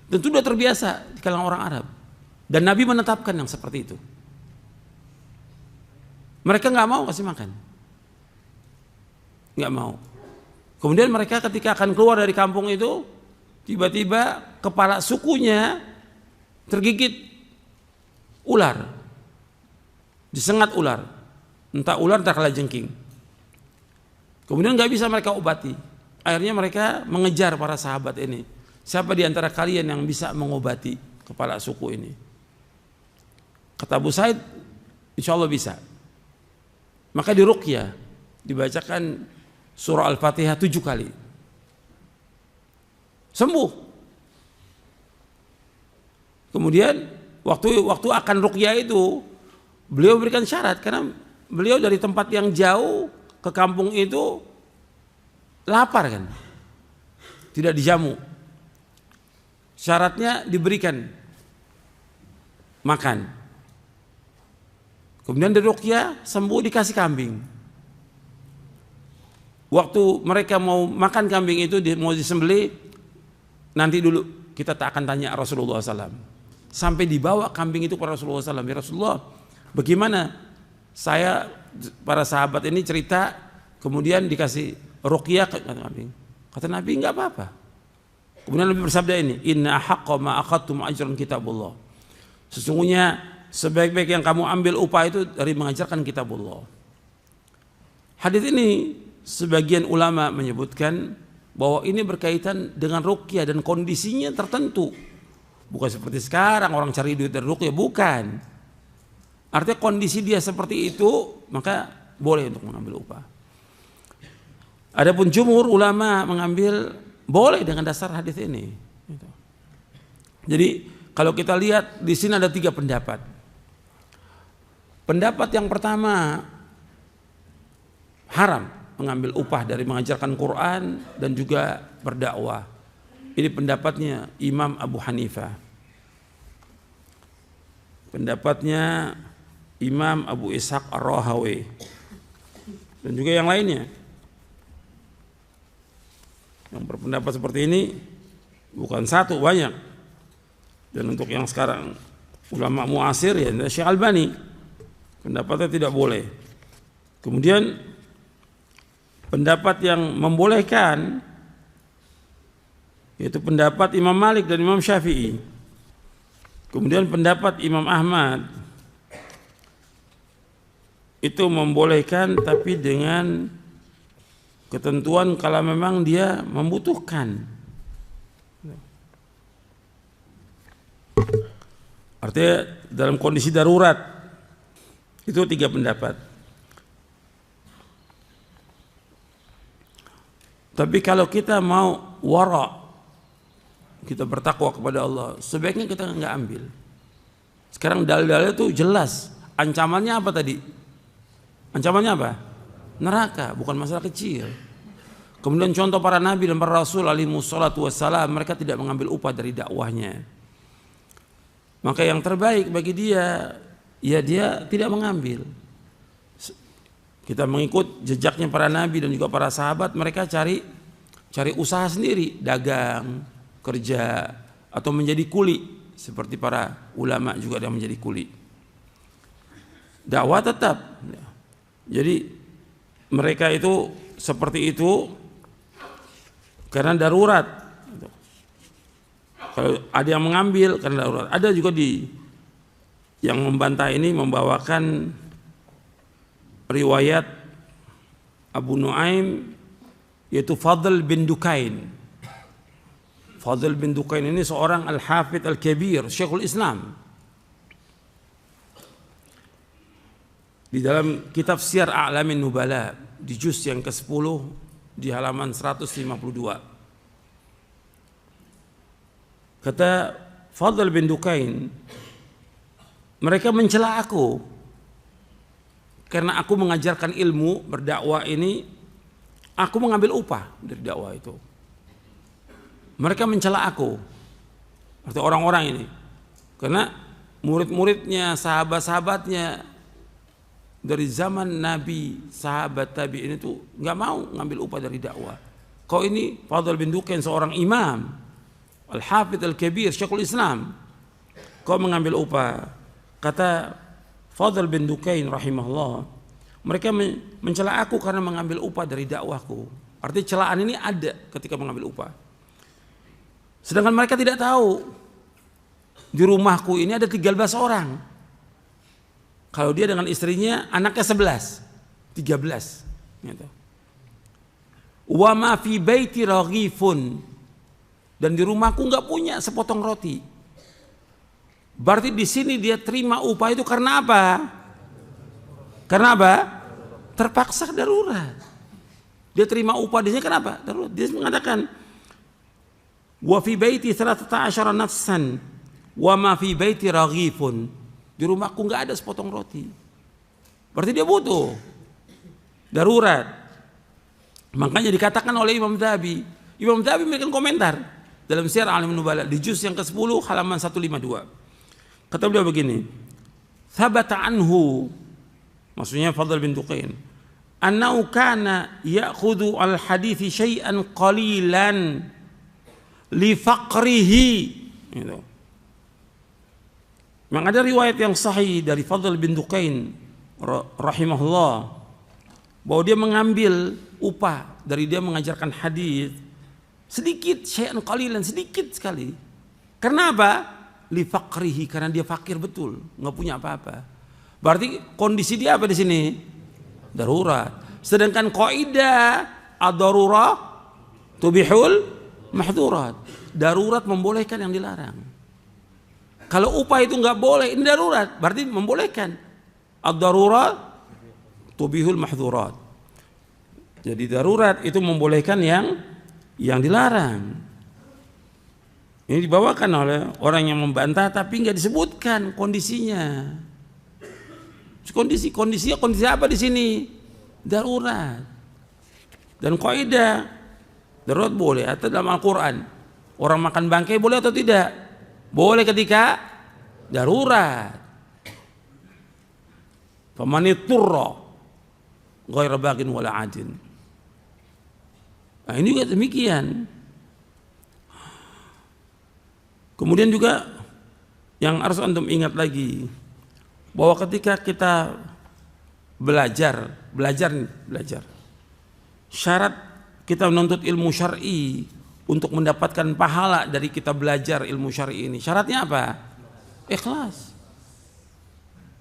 Dan itu sudah terbiasa di kalangan orang Arab. Dan Nabi menetapkan yang seperti itu. Mereka nggak mau kasih makan, nggak mau. Kemudian mereka ketika akan keluar dari kampung itu, tiba-tiba kepala sukunya tergigit ular, disengat ular, entah ular entah kalajengking. Kemudian nggak bisa mereka obati. Akhirnya mereka mengejar para sahabat ini. Siapa di antara kalian yang bisa mengobati kepala suku ini? Kata Abu Said, insya Allah bisa. Maka diruqyah, dibacakan surah Al-Fatihah 7 kali. Sembuh. Kemudian waktu akan ruqyah itu, beliau berikan syarat, karena beliau dari tempat yang jauh ke kampung itu lapar kan, tidak dijamu. Syaratnya diberikan makan. Kemudian dari ruqyah sembuh, dikasih kambing. Waktu mereka mau makan kambing itu, mau disembelih, nanti dulu kita tak akan tanya Rasulullah SAW. Sampai dibawa kambing itu kepada Rasulullah SAW. Ya Rasulullah, bagaimana saya, para sahabat ini cerita, kemudian dikasih ruqyah ke kambing. Kata Nabi, enggak apa-apa. Kemudian Nabi bersabda ini, inna haqqa ma akhadtum ajran kitabullah. Sesungguhnya sebaik-baik yang kamu ambil upah itu dari mengajarkan kitabullah. Hadis ini sebagian ulama menyebutkan bahwa ini berkaitan dengan ruqyah dan kondisinya tertentu. Bukan seperti sekarang orang cari duit dari ruqyah, bukan. Artinya kondisi dia seperti itu, maka boleh untuk mengambil upah. Adapun jumhur ulama mengambil boleh dengan dasar hadis ini. Jadi kalau kita lihat di sini ada 3 pendapat. Pendapat yang pertama, haram mengambil upah dari mengajarkan Quran dan juga berdakwah. Ini pendapatnya Imam Abu Hanifah. Pendapatnya Imam Abu Ishaq Ar-Rahawi dan juga yang lainnya yang berpendapat seperti ini. Bukan satu, banyak. Dan untuk yang sekarang ulama muasir ya Syekh Albani pendapatnya tidak boleh. Kemudian pendapat yang membolehkan yaitu pendapat Imam Malik dan Imam Syafi'i. Kemudian pendapat Imam Ahmad itu membolehkan tapi dengan ketentuan kalau memang dia membutuhkan. Artinya dalam kondisi darurat. Itu 3 pendapat. Tapi kalau kita mau wara', kita bertakwa kepada Allah, sebaiknya kita nggak ambil. Sekarang dalil-dalil itu jelas. Ancamannya apa tadi? Ancamannya apa? Neraka, bukan masalah kecil. Kemudian contoh para nabi dan para rasul alaihi wassalatu wassalam, mereka tidak mengambil upah dari dakwahnya. Maka yang terbaik bagi dia, ya dia tidak mengambil. Kita mengikut jejaknya para nabi dan juga para sahabat, mereka cari usaha sendiri, dagang, kerja, atau menjadi kuli. Seperti para ulama juga yang menjadi kuli. Dakwah tetap. Jadi mereka itu seperti itu karena darurat. Kalau ada yang mengambil karena darurat, ada juga yang membantah ini membawakan riwayat Abu Nuaim yaitu Fadl bin Dukain. Fadl bin Dukain ini seorang al-hafidh al-kabir, Syekhul Islam. Di dalam kitab Syiar A'lamin Nubala di juz yang ke-10 di halaman 152. Kata Fadl bin Dukain, mereka mencela aku karena aku mengajarkan ilmu berdakwah ini, aku mengambil upah dari dakwah itu. Mereka mencela aku, arti orang-orang ini, karena murid-muridnya, sahabat-sahabatnya dari zaman Nabi, sahabat tabi'in itu nggak mau ngambil upah dari dakwah. Kau ini Fadl bin Dukain seorang imam, Al-Hafidh Al-Kabir, Syekhul Islam, kau mengambil upah. Kata Fadl bin Dukain rahimahullah, mereka mencela aku karena mengambil upah dari dakwahku. Artinya celaan ini ada ketika mengambil upah. Sedangkan mereka tidak tahu di rumahku ini ada 13 orang. Kalau dia dengan istrinya anaknya 11, 13 gitu. Wa ma fi baiti raghifun, dan di rumahku nggak punya sepotong roti. Berarti di sini dia terima upah itu karena apa? Karena apa? Terpaksa, darurat. Dia terima upah di sini kenapa? Darurat. Dia mengatakan wa fi baiti 13 nafsan wa ma fi baiti raghifun. Di rumahku nggak ada sepotong roti. Berarti dia butuh. Darurat. Makanya dikatakan oleh Imam Dhahabi. Imam Dhahabi memberikan komentar dalam Syiar A'lamin Nubala di juz yang ke-10 halaman 152. Kata beliau begini, thabata anhu, maksudnya Fadl bin Dukain, annahu kana ya'khudhu al-hadithi syai'an qalilan li faqrihi. Gitu. Memang ada riwayat yang sahih dari Fadl bin Dukain rahimahullah bahwa dia mengambil upah dari dia mengajarkan hadis sedikit, syai'an qalilan, sedikit sekali. Karena apa? Li faqrihi, karena dia fakir betul, nggak punya apa-apa. Berarti kondisi dia apa di sini? Darurat. Sedangkan kaidah ad-darurah tubihul mahdzurat. Darurat membolehkan yang dilarang. Kalau upah itu nggak boleh, ini darurat, berarti membolehkan. Ad-darurah tubihul mahdzurat. Jadi darurat itu membolehkan yang dilarang. Ini dibawakan oleh orang yang membantah tapi nggak disebutkan kondisinya. Kondisi apa di sini? Darurat. Dan kaidah darurat boleh. Atau dalam Al-Quran orang makan bangkai boleh atau tidak? Boleh ketika darurat. Famaniturra ghaira baghin wala adin. Nah, ini juga demikian. Kemudian juga yang harus antum ingat lagi, bahwa ketika kita belajar, syarat kita menuntut ilmu syar'i untuk mendapatkan pahala dari kita belajar ilmu syar'i ini, syaratnya apa? Ikhlas.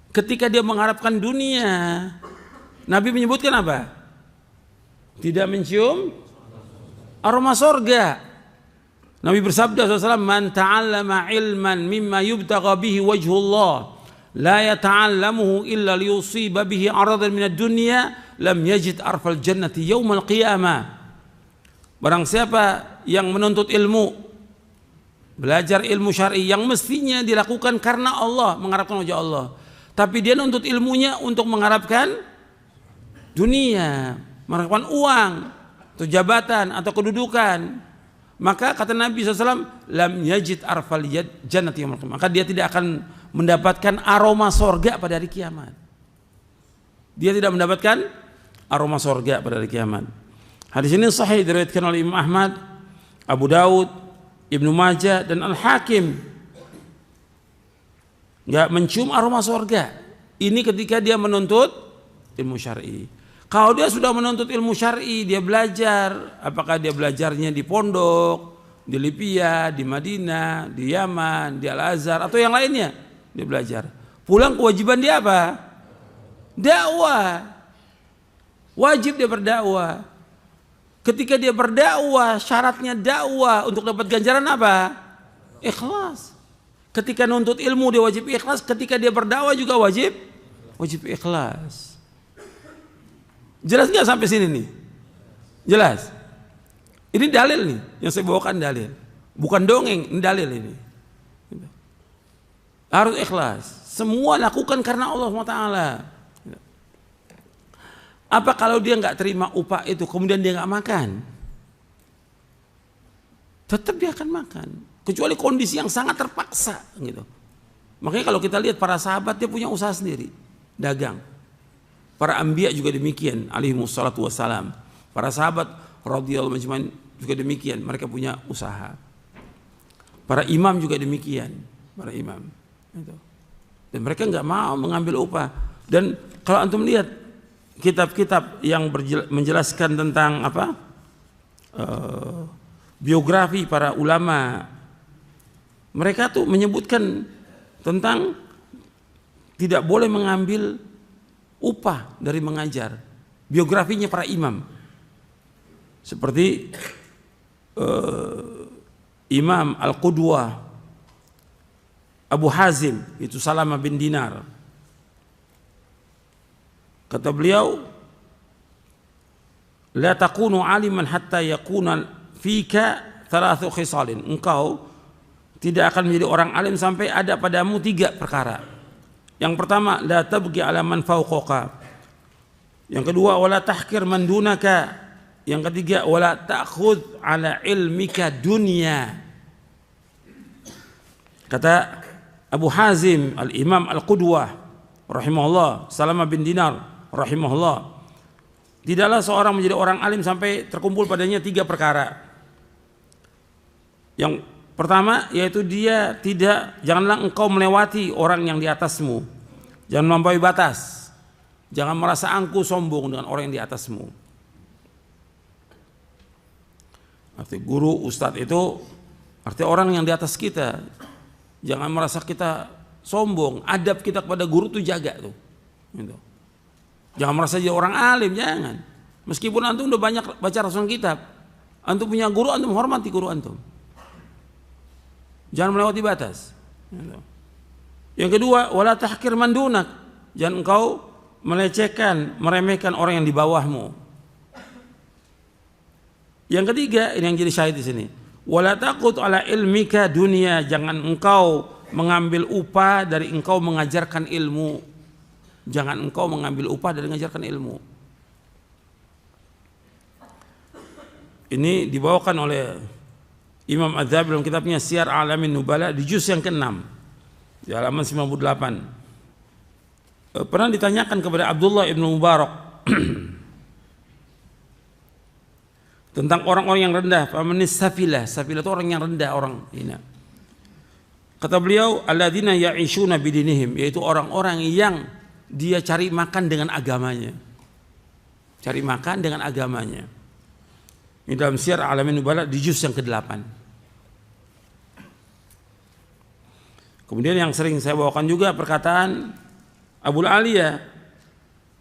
Ketika dia mengharapkan dunia, Nabi menyebutkan apa? Tidak mencium aroma sorga. Nabi bersabda SAW, man ta'allama ilman mimma yubtagha bihi wajhullah la yata'allamuhu illa liyusiba bihi aradan minad dunya lam yajid arfal jannati yaumal qiyamah. Barang siapa yang menuntut ilmu, belajar ilmu syar'i yang mestinya dilakukan karena Allah, mengharapkan wajah Allah, tapi dia nuntut ilmunya untuk mengharapkan dunia, mengharapkan uang atau jabatan atau kedudukan, maka kata Nabi SAW, lam yajid arfal jannati yaumil qiyamah, maka dia tidak akan mendapatkan aroma sorga pada hari kiamat. Dia tidak mendapatkan aroma sorga pada hari kiamat. Hadis ini sahih diriwayatkan oleh Imam Ahmad, Abu Daud, Ibnu Majah dan Al-Hakim. Enggak mencium aroma sorga. Ini ketika dia menuntut ilmu syar'i. Kalau dia sudah menuntut ilmu syar'i, dia belajar, apakah dia belajarnya di pondok, di Libya, di Madinah, di Yaman, di Al-Azhar atau yang lainnya, dia belajar. Pulang kewajiban dia apa? Dakwah. Wajib dia berdakwah. Ketika dia berdakwah, syaratnya dakwah untuk dapat ganjaran apa? Ikhlas. Ketika nuntut ilmu dia wajib ikhlas, ketika dia berdakwah juga wajib ikhlas. Jelas nggak sampai sini nih? Jelas. Ini dalil nih yang saya bawakan, dalil. Bukan dongeng, ini dalil ini. Harus ikhlas. Semua lakukan karena Allah SWT. Apa kalau dia nggak terima upah itu, kemudian dia nggak makan? Tetap dia akan makan, kecuali kondisi yang sangat terpaksa, gitu. Makanya kalau kita lihat para sahabat, dia punya usaha sendiri, dagang. Para anbiya juga demikian, alaihi wassalatu wassalam. Para sahabat radhiyallahu anhum juga demikian, mereka punya usaha. Para imam juga demikian, para imam. Dan mereka nggak mau mengambil upah. Dan kalau antum lihat kitab-kitab yang menjelaskan tentang apa, biografi para ulama, mereka tuh menyebutkan tentang tidak boleh mengambil upah dari mengajar. Biografinya para imam seperti Imam Al-Qudwah Abu Hazim, itu Salama bin Dinar. Kata beliau, la takunu aliman hatta yakuna fika thalathu khisalin. Engkau tidak akan menjadi orang alim sampai ada padamu 3 perkara. Yang pertama, la tabghi ala man fawqaka. Yang kedua, wala tahkir man dunaka. Yang ketiga, wala ta'khudh ala ilmika dunya. Kata Abu Hazim Al-Imam Al-Qudwah rahimahullah, Salama bin Dinar rahimahullah, tidaklah seorang menjadi orang alim sampai terkumpul padanya 3 perkara. Yang pertama yaitu dia janganlah engkau melewati orang yang di atasmu. Jangan melampaui batas. Jangan merasa angkuh sombong dengan orang yang di atasmu. Arti guru, ustadz itu arti orang yang di atas kita. Jangan merasa kita sombong. Adab kita kepada guru itu jaga tuh. Gitu. Jangan merasa jadi orang alim, jangan. Meskipun antum udah banyak baca ratusan kitab, antum punya guru, antum hormati guru antum. Jangan melewati batas. Yang kedua, wala tahkir man dunak. Jangan engkau melecehkan, meremehkan orang yang di bawahmu. Yang ketiga, ini yang jadi syahid di sini. Wala taqut ala ilmika dunia. Jangan engkau mengambil upah dari engkau mengajarkan ilmu. Jangan engkau mengambil upah dari mengajarkan ilmu. Ini dibawakan oleh Imam Az-Zahabi dalam kitabnya Syiar A'lamin Nubala di juz yang ke-6 di halaman 98. pernah ditanyakan kepada Abdullah ibn Mubarak tentang orang-orang yang rendah. Famanis safilah, safilah itu orang yang rendah, orang hina. Kata beliau, alladzina ya'ishuna bidinihim, yaitu orang-orang yang dia cari makan dengan agamanya. Cari makan dengan agamanya. Ini dalam Syiar A'lamin Nubala di juz yang ke-8. Kemudian yang sering saya bawakan juga perkataan Abul Aliyah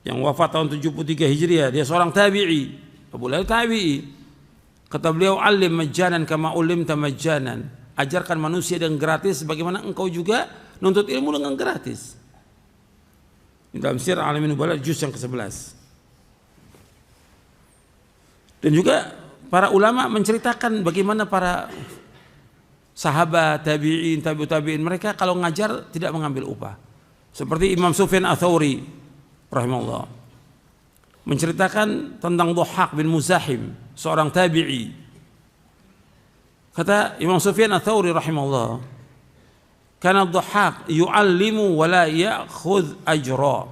yang wafat tahun 73 Hijriah, dia seorang tabi'i. Abul Aliyah tabi'i. Kata beliau, alim majjanan kama ulimta majjanan. Ajarkan manusia dengan gratis sebagaimana engkau juga nuntut ilmu dengan gratis. Ini dalam Syiar A'lamin Nubala juz yang ke-11. Dan juga para ulama menceritakan bagaimana para sahabat, tabi'in, tabi'ut tabi'in, mereka kalau ngajar tidak mengambil upah. Seperti Imam Sufyan Ats-Tsauri rahimahullah menceritakan tentang Dhahhak bin Muzahim, seorang tabi'i. Kata Imam Sufyan Ats-Tsauri rahimahullah, kana Dhahhak yu'allimu wa la ya'khudh ajra.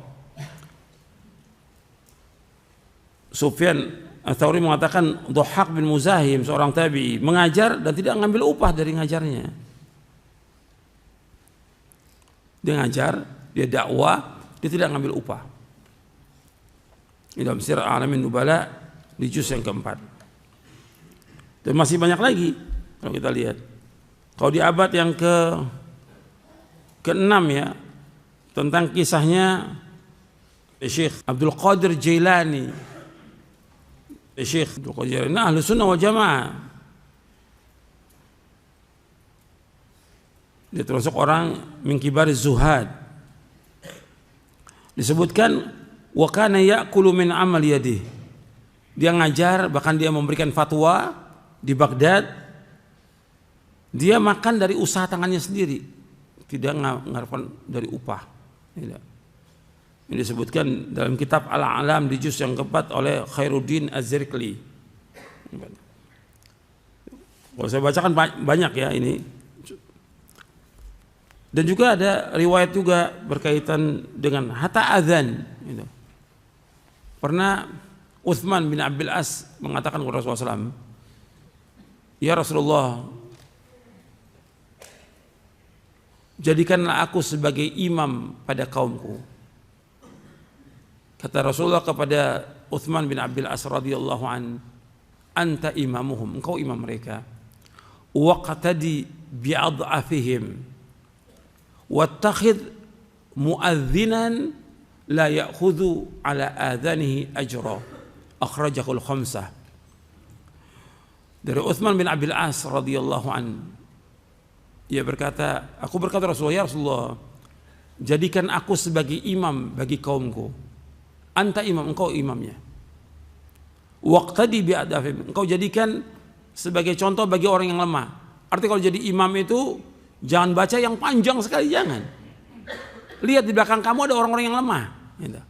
Sufyan Ats-Tsauri mengatakan Dhahhak bin Muzahim, seorang tabi'i, mengajar dan tidak mengambil upah dari ngajarnya. Dia ngajar, dia dakwah, dia tidak mengambil upah. Ini dalam Syiar A'lamin Nubala di juz yang ke-4. Dan masih banyak lagi kalau kita lihat. Kalau di abad yang ke-6 ya, tentang kisahnya Syekh Abdul Qadir Jailani. Syekh Abdul Qadir Jailani Ahlus Sunnah wal Jamaah. Dia termasuk orang min kibariz zuhad. Disebutkan wa kana ya'kulu min amal yadih. Dia ngajar, bahkan dia memberikan fatwa di Baghdad. Dia makan dari usaha tangannya sendiri, tidak mengharapkan dari upah. Tidak. Ini disebutkan dalam kitab Al-A'lam di juz yang ke-4 oleh Khairuddin Az-Zirkli. Kalau saya bacakan banyak ya ini. Dan juga ada riwayat juga berkaitan dengan hatta adzan. Gitu. Pernah Utsman bin Abdul As mengatakan kepada Rasulullah SAW, ya Rasulullah, jadikanlah aku sebagai imam pada kaumku. Kata Rasulullah kepada Utsman bin Abdul As radhiyallahu an, anta imamuhum, engkau imam mereka. Waqtadi bi'adhafihim. Wattakhidh mu'adzinan la ya'khudhu ala adhanihi ajra. Akhrajahul khamsah. Dari Utsman bin Abdul As radhiyallahu an, ia berkata, aku berkata Rasulullah, ya Rasulullah, jadikan aku sebagai imam bagi kaumku. Anta imam, engkau imamnya. Waqtadi bi'adafim, engkau jadikan sebagai contoh bagi orang yang lemah. Artinya kalau jadi imam itu jangan baca yang panjang sekali, jangan. Lihat di belakang kamu ada orang-orang yang lemah. Gitu.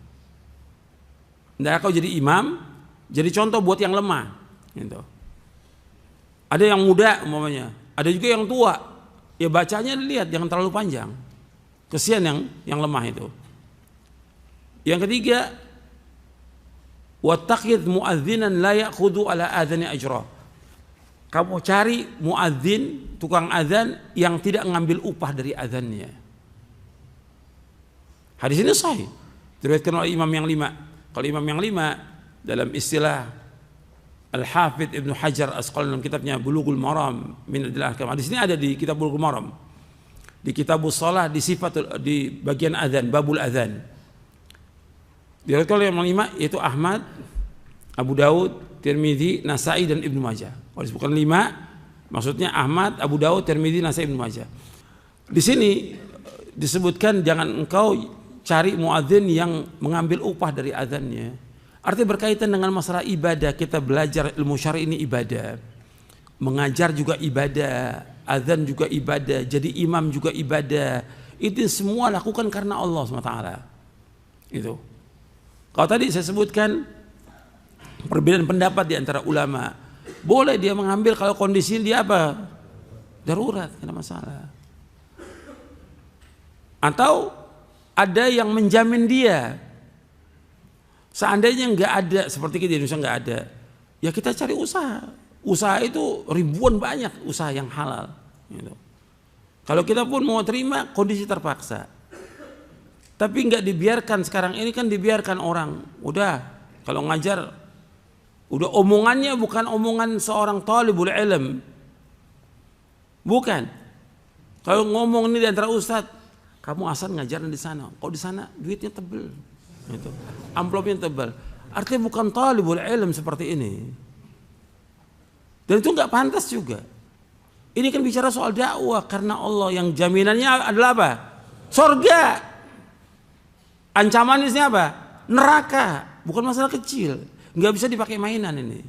Nah, kau jadi imam, jadi contoh buat yang lemah. Gitu. Ada yang muda umpamanya, ada juga yang tua. Ya bacanya lihat, jangan terlalu panjang. Kesian yang lemah itu. Yang ketiga, wattaqid mu'adzinan la ya'khudhu ala adzani ajra. Kamu cari muadzin, tukang azan yang tidak mengambil upah dari azannya. Hadis ini sahih. Diriwayatkan oleh imam yang 5. Kalau imam yang 5 dalam istilah Al-Hafidh Ibnu Hajar Asqalani dalam kitabnya Bulughul Maram min Adillahil Ahkam. Hadis ini ada di kitab Bulughul Maram. Di kitabus shalah di sifat di bagian azan, babul azan. Diriwayatkan oleh imam 5 yaitu Ahmad, Abu Daud, Tirmidzi, Nasai dan Ibnu Majah. Kalau disebutkan 5, maksudnya Ahmad, Abu Daud, Tirmidzi, Nasai, Ibnu Majah. Di sini disebutkan jangan engkau cari muadzin yang mengambil upah dari azannya. Artinya berkaitan dengan masalah ibadah, kita belajar ilmu syar'i ini ibadah. Mengajar juga ibadah, azan juga ibadah, jadi imam juga ibadah. Itu semua lakukan karena Allah SWT. Itu. Kalau tadi saya sebutkan perbedaan pendapat di antara ulama. Boleh dia mengambil kalau kondisi dia apa? Darurat, tidak masalah. Atau ada yang menjamin dia. Seandainya nggak ada, seperti kita di Indonesia nggak ada, ya kita cari usaha. Usaha itu ribuan banyak usaha yang halal. Gitu. Kalau kita pun mau terima, kondisi terpaksa. Tapi nggak dibiarkan sekarang ini kan dibiarkan orang. Udah kalau ngajar, udah omongannya bukan omongan seorang talibul ilm. Bukan. Kalau ngomong ini di antara ustadz, kamu asal ngajar di sana. Kok di sana duitnya tebel. Gitu. Amplopnya tebal. Artinya bukan talibul ilm seperti ini. Dan itu nggak pantas juga. Ini kan bicara soal dakwah karena Allah yang jaminannya adalah apa? Surga. Ancamannya apa? Neraka. Bukan masalah kecil. Nggak bisa dipakai mainan ini.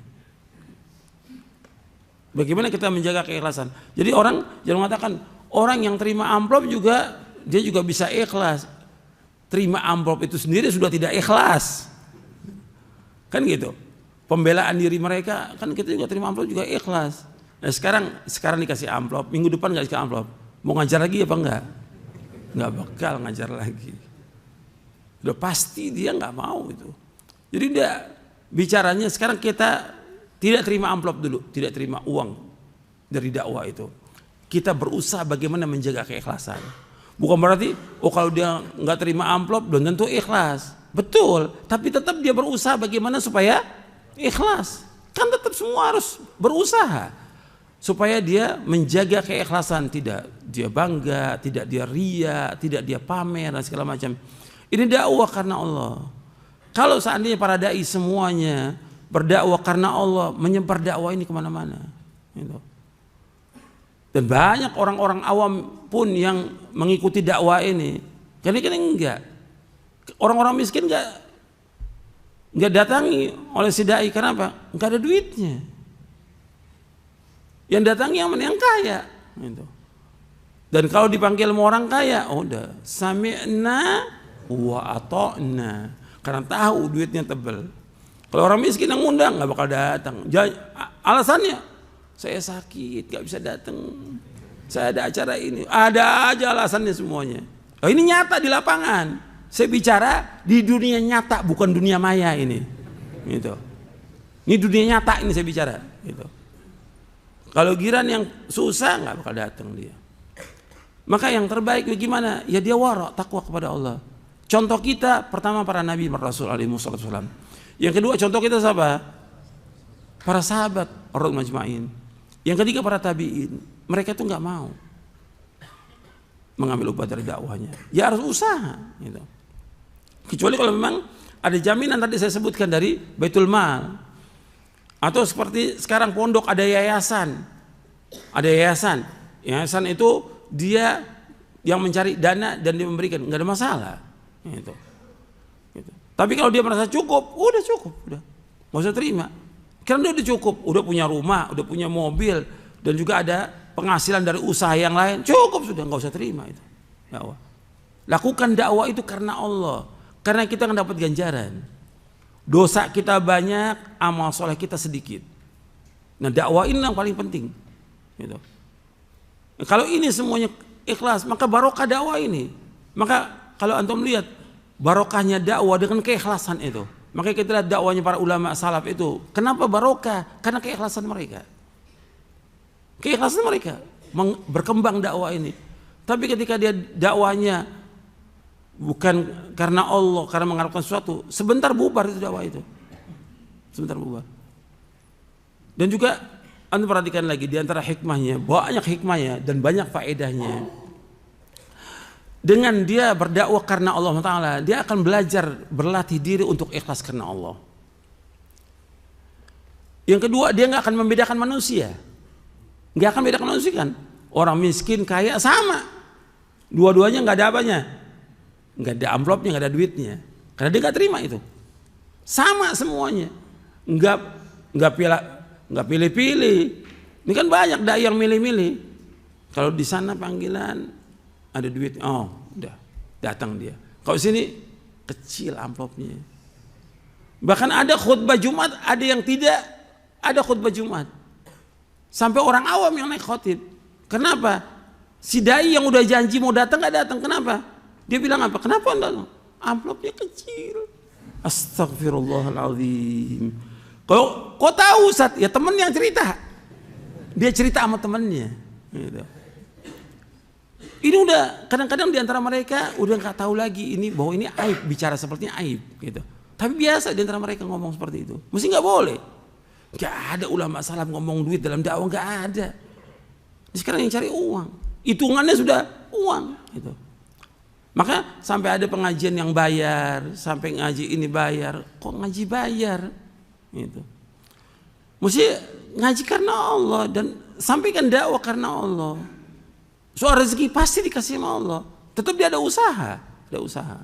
Bagaimana kita menjaga keikhlasan? Jadi orang jangan mengatakan orang yang terima amplop juga dia juga bisa ikhlas. Terima amplop itu sendiri sudah tidak ikhlas. Kan gitu. Pembelaan diri mereka, kan kita juga terima amplop juga ikhlas. Nah sekarang dikasih amplop, minggu depan nggak dikasih amplop. Mau ngajar lagi apa enggak? Nggak bakal ngajar lagi. Udah pasti dia nggak mau itu. Jadi dia bicaranya sekarang kita tidak terima amplop dulu, tidak terima uang dari dakwah itu. Kita berusaha bagaimana menjaga keikhlasan. Bukan berarti kalau dia nggak terima amplop belum tentu ikhlas. Betul, tapi tetap dia berusaha bagaimana supaya ikhlas. Kan tetap semua harus berusaha supaya dia menjaga keikhlasan, tidak dia bangga, tidak dia ria, tidak dia pamer dan segala macam. Ini dakwah karena Allah. Kalau seandainya para dai semuanya berdakwah karena Allah, menyebar dakwah ini kemana-mana. Gitu. Dan banyak orang-orang awam pun yang mengikuti dakwah ini. Jadi kan enggak. Orang-orang miskin enggak datangi oleh si dai. Kenapa? Enggak ada duitnya. Yang datangi yang mana? Yang kaya. Gitu. Dan kalau dipanggil sama orang kaya, udah sami'na wa ata'na. Karena tahu duitnya tebel. Kalau orang miskin yang ngundang nggak bakal datang. Alasannya saya sakit, nggak bisa datang. Saya ada acara ini, ada aja alasannya semuanya. Oh, ini nyata di lapangan. Saya bicara di dunia nyata, bukan dunia maya ini. Gitu. Ini dunia nyata ini saya bicara. Gitu. Kalau giran yang susah nggak bakal datang dia. Maka yang terbaik bagaimana? Ya dia wara, takwa kepada Allah. Contoh kita pertama para nabi Rasul alaihi wasallam. Yang kedua contoh kita siapa? Para sahabat orang majma'in. Yang ketiga para tabi'in. Mereka itu nggak mau mengambil upah dari dakwahnya. Ya harus usaha. Gitu. Kecuali kalau memang ada jaminan tadi saya sebutkan dari Baitul Mal. Atau seperti sekarang pondok ada yayasan. Ada yayasan. Yayasan itu dia yang mencari dana dan dia memberikan. Nggak ada masalah. Gitu. Gitu. Tapi kalau dia merasa cukup, udah cukup. Udah. Nggak usah terima. Karena dia udah cukup. Udah punya rumah, udah punya mobil. Dan juga ada penghasilan dari usaha yang lain. Cukup sudah, nggak usah terima itu. Dakwah. Lakukan dakwah itu karena Allah. Karena kita akan dapat ganjaran. Dosa kita banyak, amal soleh kita sedikit. Nah dakwah ini yang paling penting. Gitu. Nah, kalau ini semuanya ikhlas, maka barokah dakwah ini. Maka kalau antum lihat barokahnya dakwah dengan keikhlasan itu. Maka kita lihat dakwahnya para ulama salaf itu. Kenapa barokah? Karena keikhlasan mereka. Keikhlasan mereka berkembang dakwah ini. Tapi ketika dia dakwahnya bukan karena Allah, karena mengharapkan sesuatu, sebentar bubar itu dakwah itu. Sebentar bubar. Dan juga anda perhatikan lagi di antara hikmahnya, banyak hikmahnya dan banyak faedahnya. Dengan dia berdakwah karena Allah Ta'ala, dia akan belajar berlatih diri untuk ikhlas karena Allah. Yang kedua, dia nggak akan membedakan manusia. Nggak akan membedakan manusia kan. Orang miskin, kaya, sama. Dua-duanya nggak ada apanya. Nggak ada amplopnya, nggak ada duitnya. Karena dia nggak terima itu. Sama semuanya. Nggak pilih-pilih. Ini kan banyak dai yang milih-milih. Kalau di sana panggilan ada duit, oh udah datang dia. Kalau sini kecil amplopnya. Bahkan ada khutbah Jumat, ada yang tidak ada khutbah Jumat. Sampai orang awam yang naik khotib. Kenapa? Si dai yang udah janji mau datang nggak datang. Kenapa? Dia bilang apa? Kenapa enggak? Amplopnya kecil. Astagfirullahaladzim. Kau tahu Ustaz? Ya temen yang cerita. Dia cerita sama temennya. Gitu. Ini udah kadang-kadang di antara mereka udah nggak tahu lagi ini bahwa ini aib, bicara sepertinya aib. Gitu. Tapi biasa di antara mereka ngomong seperti itu. Mesti nggak boleh. Nggak ada ulama salaf ngomong duit dalam dakwah, nggak ada. Sekarang yang cari uang, hitungannya sudah uang. Gitu. Maka sampai ada pengajian yang bayar, sampai ngaji ini bayar, kok ngaji bayar? Gitu. Mesti ngaji karena Allah dan sampaikan dakwah karena Allah. Soal rezeki pasti dikasih sama Allah. Tetap dia ada usaha, ada usaha.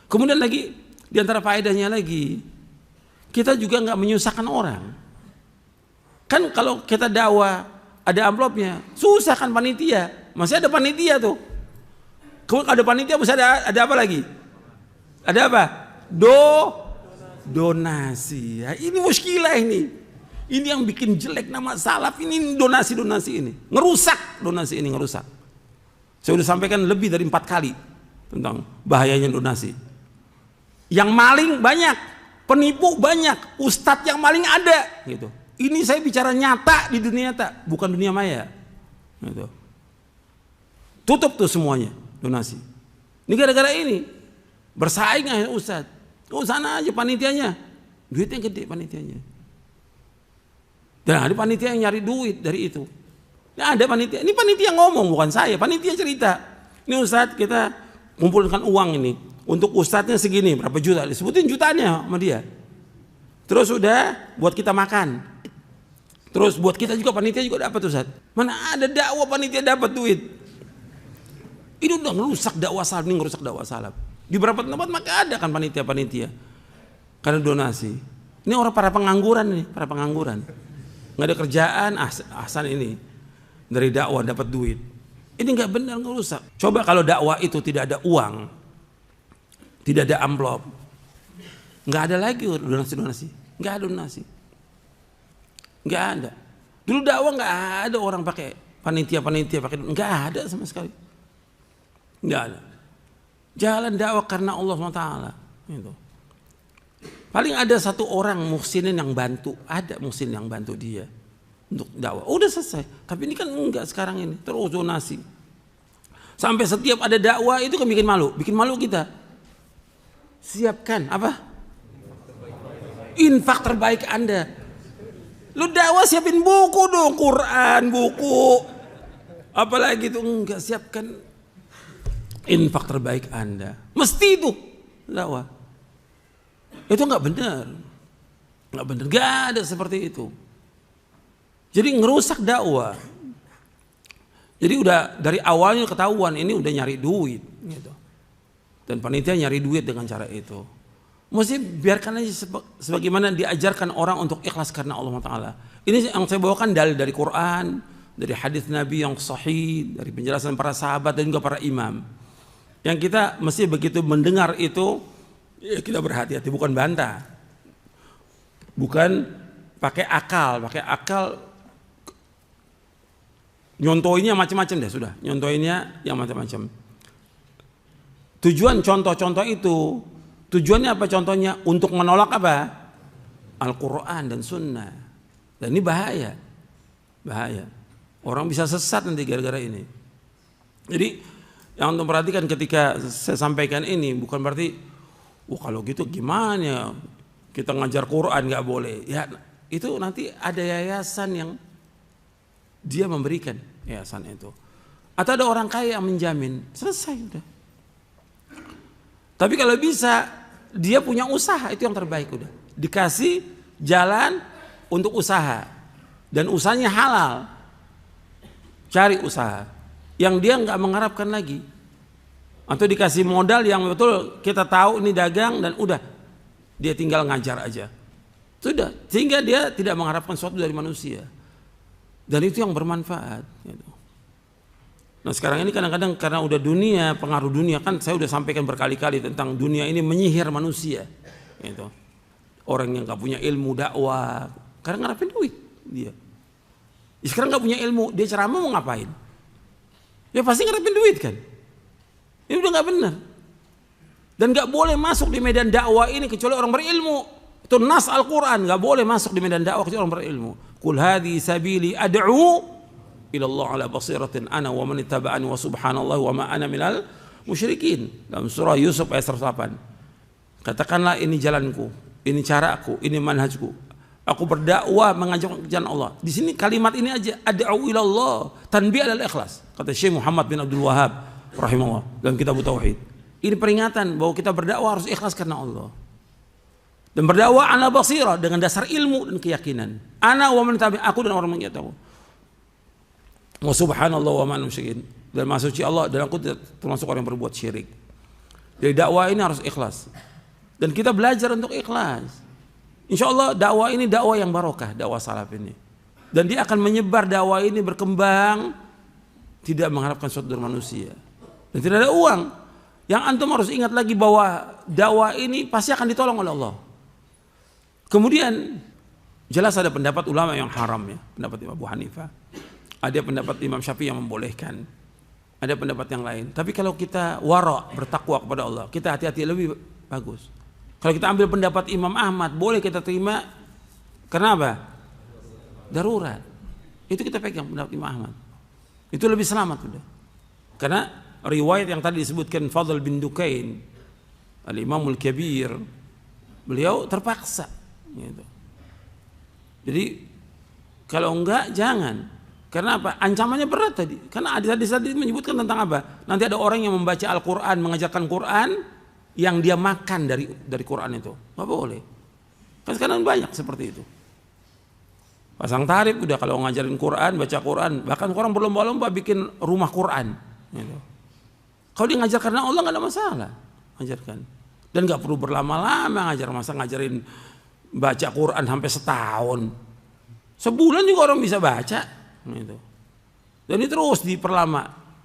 Kemudian lagi di antara faedahnya lagi, kita juga nggak menyusahkan orang. Kan kalau kita dakwah ada amplopnya, susah kan panitia. Masih ada panitia tuh. Kalau ada panitia masih ada apa lagi? Ada apa? Donasi. Ya, ini muskilah ini. Ini yang bikin jelek nama salaf ini donasi-donasi ini. Ngerusak donasi ini, ngerusak. Saya sudah sampaikan lebih dari 4 kali tentang bahayanya donasi. Yang maling banyak, penipu banyak, ustadz yang maling ada gitu. Ini saya bicara nyata di dunia nyata, bukan dunia maya. Gitu. Tutup tuh semuanya donasi. Ini gara-gara ini bersaing aja ustadz. Oh sana aja panitianya, duitnya gede panitianya. Dan ada panitia yang nyari duit dari itu. Nah, ada panitia, ini panitia ngomong bukan saya, panitia cerita. Ini ustadz kita kumpulkan uang ini untuk ustadznya segini, berapa juta? Disebutin jutanya sama dia. Terus udah buat kita makan. Terus buat kita juga panitia juga dapat ustadz. Mana ada dakwah panitia dapat duit? Ini udah ngerusak dakwah salaf, ini ngerusak dakwah salaf. Di beberapa tempat maka ada kan panitia-panitia karena donasi. Ini orang para pengangguran nih, para pengangguran. Nggak ada kerjaan, Hasan ini dari dakwah dapat duit. Ini nggak benar, ngerusak. Coba kalau dakwah itu tidak ada uang, tidak ada amplop, nggak ada lagi donasi, nggak ada donasi, nggak ada. Dulu dakwah nggak ada orang pakai panitia pakai, nggak ada sama sekali, nggak ada. Jalan dakwah karena Allah SWT. Gitu. Paling ada satu orang muhsinin yang bantu, ada muhsin yang bantu dia untuk dakwah. Udah selesai. Tapi ini kan enggak sekarang ini, terus donasi. Sampai setiap ada dakwah itu kan bikin malu kita. Siapkan apa? Infak terbaik Anda. Lu dakwah siapin buku dong, Quran, buku. Apalagi itu enggak, siapkan infak terbaik Anda. Mesti itu dakwah. Itu nggak benar, nggak ada seperti itu. Jadi ngerusak dakwah. Jadi udah dari awalnya ketahuan ini udah nyari duit, gitu. Dan panitia nyari duit dengan cara itu. Mesti biarkan aja sebagaimana diajarkan orang untuk ikhlas karena Allah Taala. Ini yang saya bawakan dari Quran, dari hadis Nabi yang sahih, dari penjelasan para sahabat dan juga para imam. Yang kita mesti begitu mendengar itu, ya kita berhati-hati, bukan bantah, bukan pakai akal nyontoinnya macam-macam deh, sudah nyontoinnya yang macam-macam. Tujuan contoh-contoh itu tujuannya apa? Contohnya untuk menolak apa? Al-Quran dan Sunnah. Dan ini bahaya, orang bisa sesat nanti gara-gara ini. Jadi yang untuk perhatikan ketika saya sampaikan ini bukan berarti kalau gitu gimana ya kita ngajar Quran nggak boleh. Ya itu nanti ada yayasan yang dia memberikan yayasan itu. Atau ada orang kaya yang menjamin, selesai udah. Tapi kalau bisa dia punya usaha, itu yang terbaik udah. Dikasih jalan untuk usaha dan usahanya halal. Cari usaha yang dia nggak mengharapkan lagi. Atau dikasih modal yang betul kita tahu ini dagang dan udah dia tinggal ngajar aja. Sudah, sehingga dia tidak mengharapkan sesuatu dari manusia. Dan itu yang bermanfaat gitu. Nah sekarang ini kadang-kadang karena udah dunia, pengaruh dunia, kan saya udah sampaikan berkali-kali tentang dunia ini menyihir manusia gitu. Orang yang gak punya ilmu dakwah karena ngarepin duit dia. Sekarang gak punya ilmu, dia ceramah mau ngapain? Ya pasti ngarepin duit kan. Ini udah nggak benar. Dan nggak boleh masuk di medan dakwah ini kecuali orang berilmu. Itu nas Al-Quran, nggak boleh masuk di medan dakwah kecuali orang berilmu. Qul hadhi sabili ad'u ila Allah ala basiratin ana wa man ittaba'ani wa subhanallah wa ma ana minal musyrikin. Dalam surah Yusuf ayat 108. Katakanlah ini jalanku, ini caraku, ini manhajku. Aku berdakwah mengajak ke jalan Allah. Di sini kalimat ini aja, ad'u ila Allah, tanbih alal ikhlas. Kata Syekh Muhammad bin Abdul Wahhab rahimahullah dalam kitab Tauhid. Ini peringatan bahwa kita berdakwah harus ikhlas karena Allah. Dan berdakwah ala basirah dengan dasar ilmu dan keyakinan. Ana wa man tabi, aku dan orang yang tahu. Wa subhanallah wa man musyrikin. Dan maha suci Allah dan aku termasuk orang yang berbuat syirik. Jadi dakwah ini harus ikhlas. Dan kita belajar untuk ikhlas. Insya Allah dakwah ini dakwah yang barokah, dakwah salaf ini. Dan dia akan menyebar dakwah ini berkembang, tidak mengharapkan sesuatu dari manusia. Dan tidak ada uang. Yang antum harus ingat lagi bahwa dakwah ini pasti akan ditolong oleh Allah. Kemudian jelas ada pendapat ulama yang haram ya, pendapat Imam Abu Hanifah. Ada pendapat Imam Syafi'i yang membolehkan. Ada pendapat yang lain. Tapi kalau kita wara, bertakwa kepada Allah, kita hati-hati lebih bagus. Kalau kita ambil pendapat Imam Ahmad, boleh kita terima. Karena apa? Darurat. Itu kita pegang pendapat Imam Ahmad. Itu lebih selamat sudah. Karena riwayat yang tadi disebutkan Fadl bin Dukain, Al-Imamul Kabir, beliau terpaksa gitu. Jadi kalau enggak jangan. Karena apa? Ancamannya berat tadi. Karena hadis tadi menyebutkan tentang apa? Nanti ada orang yang membaca Al-Quran, mengajarkan Quran yang dia makan dari Quran itu. Nggak boleh. Kan sekarang banyak seperti itu. Pasang tarif udah kalau ngajarin Quran, baca Quran, bahkan orang berlomba-lomba bikin rumah Quran. Gitu. Kalau dia ngajar karena Allah nggak ada masalah, ngajarkan. Dan nggak perlu berlama-lama ngajarin baca Quran sampai setahun. Sebulan juga orang bisa baca. Gitu. Dan ini terus diperlama.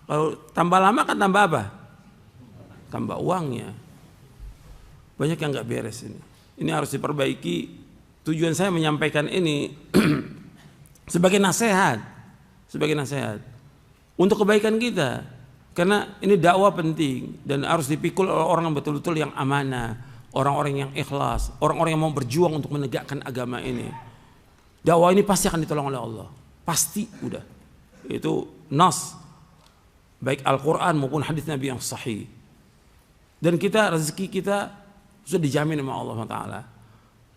Kalau tambah lama kan tambah apa? Tambah uangnya. Banyak yang nggak beres ini. Ini harus diperbaiki. Tujuan saya menyampaikan ini sebagai nasihat, untuk kebaikan kita. Karena ini dakwah penting dan harus dipikul oleh orang yang betul-betul yang amanah, orang-orang yang ikhlas, orang-orang yang mau berjuang untuk menegakkan agama ini. Dakwah ini pasti akan ditolong oleh Allah. Pasti udah. Itu nas baik Al-Quran maupun hadis Nabi yang sahih. Dan kita rezeki kita sudah dijamin sama Allah SWT.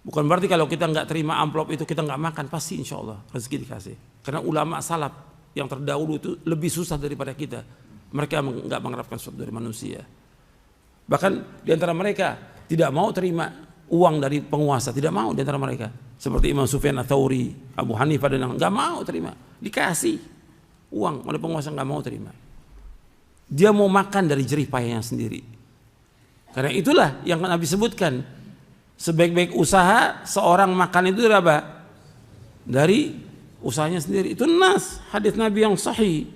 Bukan berarti kalau kita nggak terima amplop itu kita nggak makan, pasti insya Allah rezeki dikasih. Karena ulama salaf yang terdahulu itu lebih susah daripada kita. Mereka nggak mengharapkan sesuatu dari manusia. Bahkan di antara mereka tidak mau terima uang dari penguasa, tidak mau di antara mereka. Seperti Imam Sufyan Ats-Tsauri, Abu Hanifah dan yang nggak mau terima, dikasih uang oleh penguasa nggak mau terima. Dia mau makan dari jerih payahnya sendiri. Karena itulah yang Nabi sebutkan, sebaik-baik usaha seorang makan itu dari apa? Dari usahanya sendiri. Itu nas hadis Nabi yang sahih.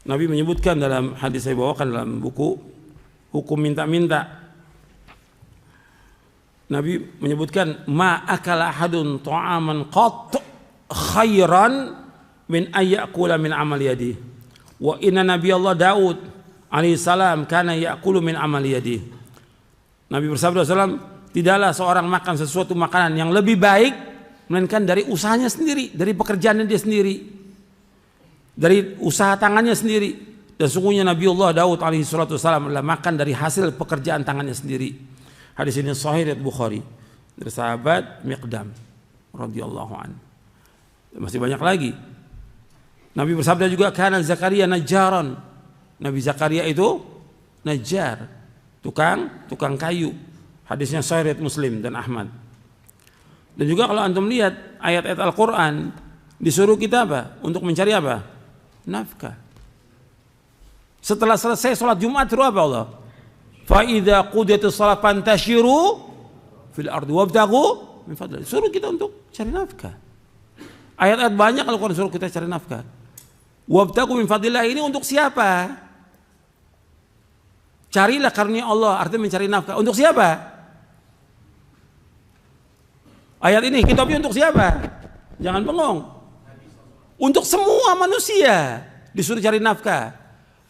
Nabi menyebutkan dalam hadis saya bawakan dalam buku Hukum Minta-Minta. Nabi menyebutkan ma akala ahadun ta'aman qat khairan min ayyakula min amal yadi. Wa inna Nabi Allah Daud alaihi salam kana ya'kulu min amal yadi. Nabi bersabda sallam, tidaklah seorang makan sesuatu makanan yang lebih baik melainkan dari usahanya sendiri, dari pekerjaannya dia sendiri, dari usaha tangannya sendiri. Dan sungguhnya Nabi Allah Daud alaihi salatu wasallam adalah makan dari hasil pekerjaan tangannya sendiri. Hadis ini sahih riwayat Bukhari dari sahabat Miqdam radhiyallahu an. Masih banyak lagi. Nabi bersabda juga kana Zakaria najjaran. Nabi Zakaria itu najjar, tukang kayu. Hadisnya sahih riwayat Muslim dan Ahmad. Dan juga kalau antum lihat ayat-ayat Al-Qur'an disuruh kita apa? Untuk mencari apa? Nafkah. Setelah selesai sholat Jumat terus apa Allah? Fa idza qudiyatis shalah fantashiru fil ardi wabtaghu min fadlillah. Suruh kita untuk cari nafkah. Ayat-ayat banyak kalau Quran suruh kita cari nafkah. Wabtaghu min fadlillah ini untuk siapa? Carilah karunia Allah, artinya mencari nafkah. Untuk siapa? Ayat ini kitabnya untuk siapa? Jangan bengong. Untuk semua manusia disuruh cari nafkah.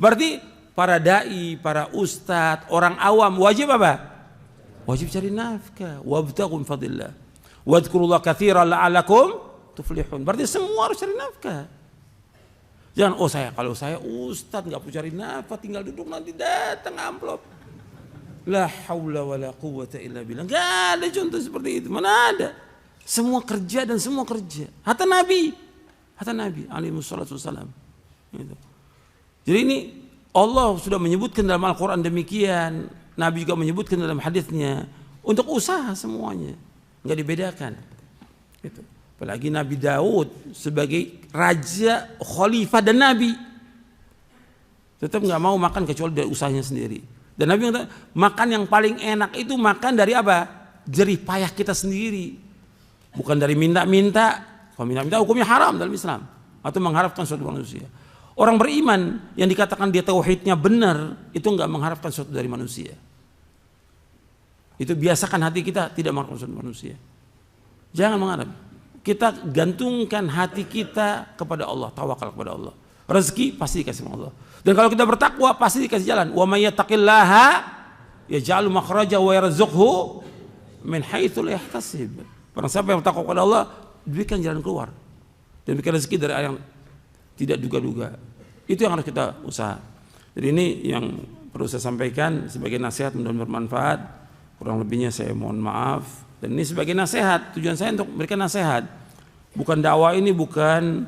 Berarti para dai, para ustadz, orang awam wajib apa? Wajib cari nafkah. Wabtaghu min fadlillah. Wadhkurullaha katsiran la'allakum tuflihun. Berarti semua harus cari nafkah. Jangan kalau saya ustadz nggak perlu cari nafkah, tinggal duduk nanti datang amplop. La haula wala quwwata illa billah. Enggak ada contoh seperti itu. Mana ada? Semua kerja dan semua kerja. Hatta Nabi alaihi wassalatu wassalam. Gitu. Jadi ini Allah sudah menyebutkan dalam Al-Quran demikian. Nabi juga menyebutkan dalam hadisnya untuk usaha semuanya, nggak dibedakan. Gitu. Apalagi Nabi Daud sebagai raja, khalifah dan nabi, tetap nggak mau makan kecuali dari usahanya sendiri. Dan Nabi kata, makan yang paling enak itu makan dari apa? Jerih payah kita sendiri, bukan dari minta-minta. Kalau minta-minta hukumnya haram dalam Islam atau mengharapkan suatu manusia. Orang beriman yang dikatakan dia tauhidnya benar itu nggak mengharapkan sesuatu dari manusia. Itu biasakan hati kita tidak mengharapkan sesuatu dari manusia. Jangan mengharap. Kita gantungkan hati kita kepada Allah, tawakal kepada Allah. Rezeki pasti dikasih oleh Allah. Dan kalau kita bertakwa pasti dikasih jalan. Wa may yattaqillaha yaj'al makhraja wa yarzuqhu min haitsu la yahtasib. Barang siapa yang bertakwa kepada Allah, diberikan jalan keluar. Dan diberikan rezeki dari yang tidak duga-duga. Itu yang harus kita usaha. Jadi ini yang perlu saya sampaikan sebagai nasihat, mudah-mudahan bermanfaat. Kurang lebihnya saya mohon maaf. Dan ini sebagai nasihat, tujuan saya untuk memberikan nasihat. Bukan dakwah ini bukan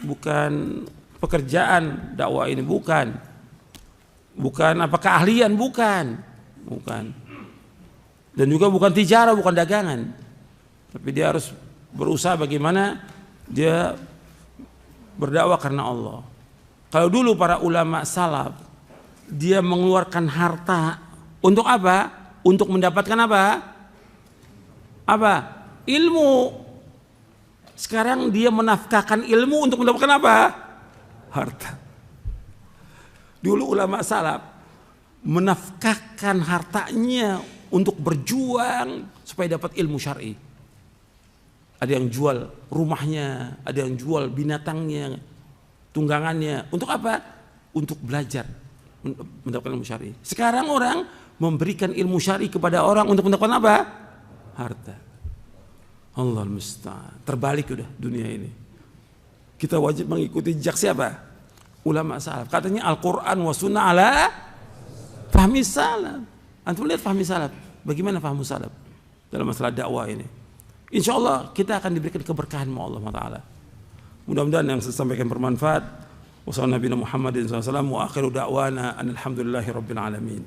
bukan pekerjaan dakwah ini, bukan keahlian, bukan. Dan juga bukan tijarah, bukan dagangan. Tapi dia harus berusaha bagaimana dia berdakwah karena Allah. Kalau dulu para ulama salaf dia mengeluarkan harta untuk apa? Untuk mendapatkan apa? Ilmu. Sekarang dia menafkahkan ilmu untuk mendapatkan apa? Harta. Dulu ulama salaf menafkahkan hartanya untuk berjuang supaya dapat ilmu syar'i. Ada yang jual rumahnya, ada yang jual binatangnya, tunggangannya. Untuk apa? Untuk belajar, mendapatkan ilmu syar'i. Sekarang orang memberikan ilmu syar'i kepada orang untuk mendapatkan apa? Harta. Allah musta'an. Terbalik udah dunia ini. Kita wajib mengikuti jejak siapa? Ulama salaf. Katanya Al-Quran wa sunnah ala fahmi salaf. Antum lihat fahmi salaf. Bagaimana fahmu salaf dalam masalah dakwah ini? Insya Allah kita akan diberikan keberkahan oleh Allah Ta'ala. Mudah-mudahan yang saya sampaikan bermanfaat. Wassalamualaikum warahmatullahi wabarakatuh. Wa akhiru da'wana alhamdulillahi rabbil alamin.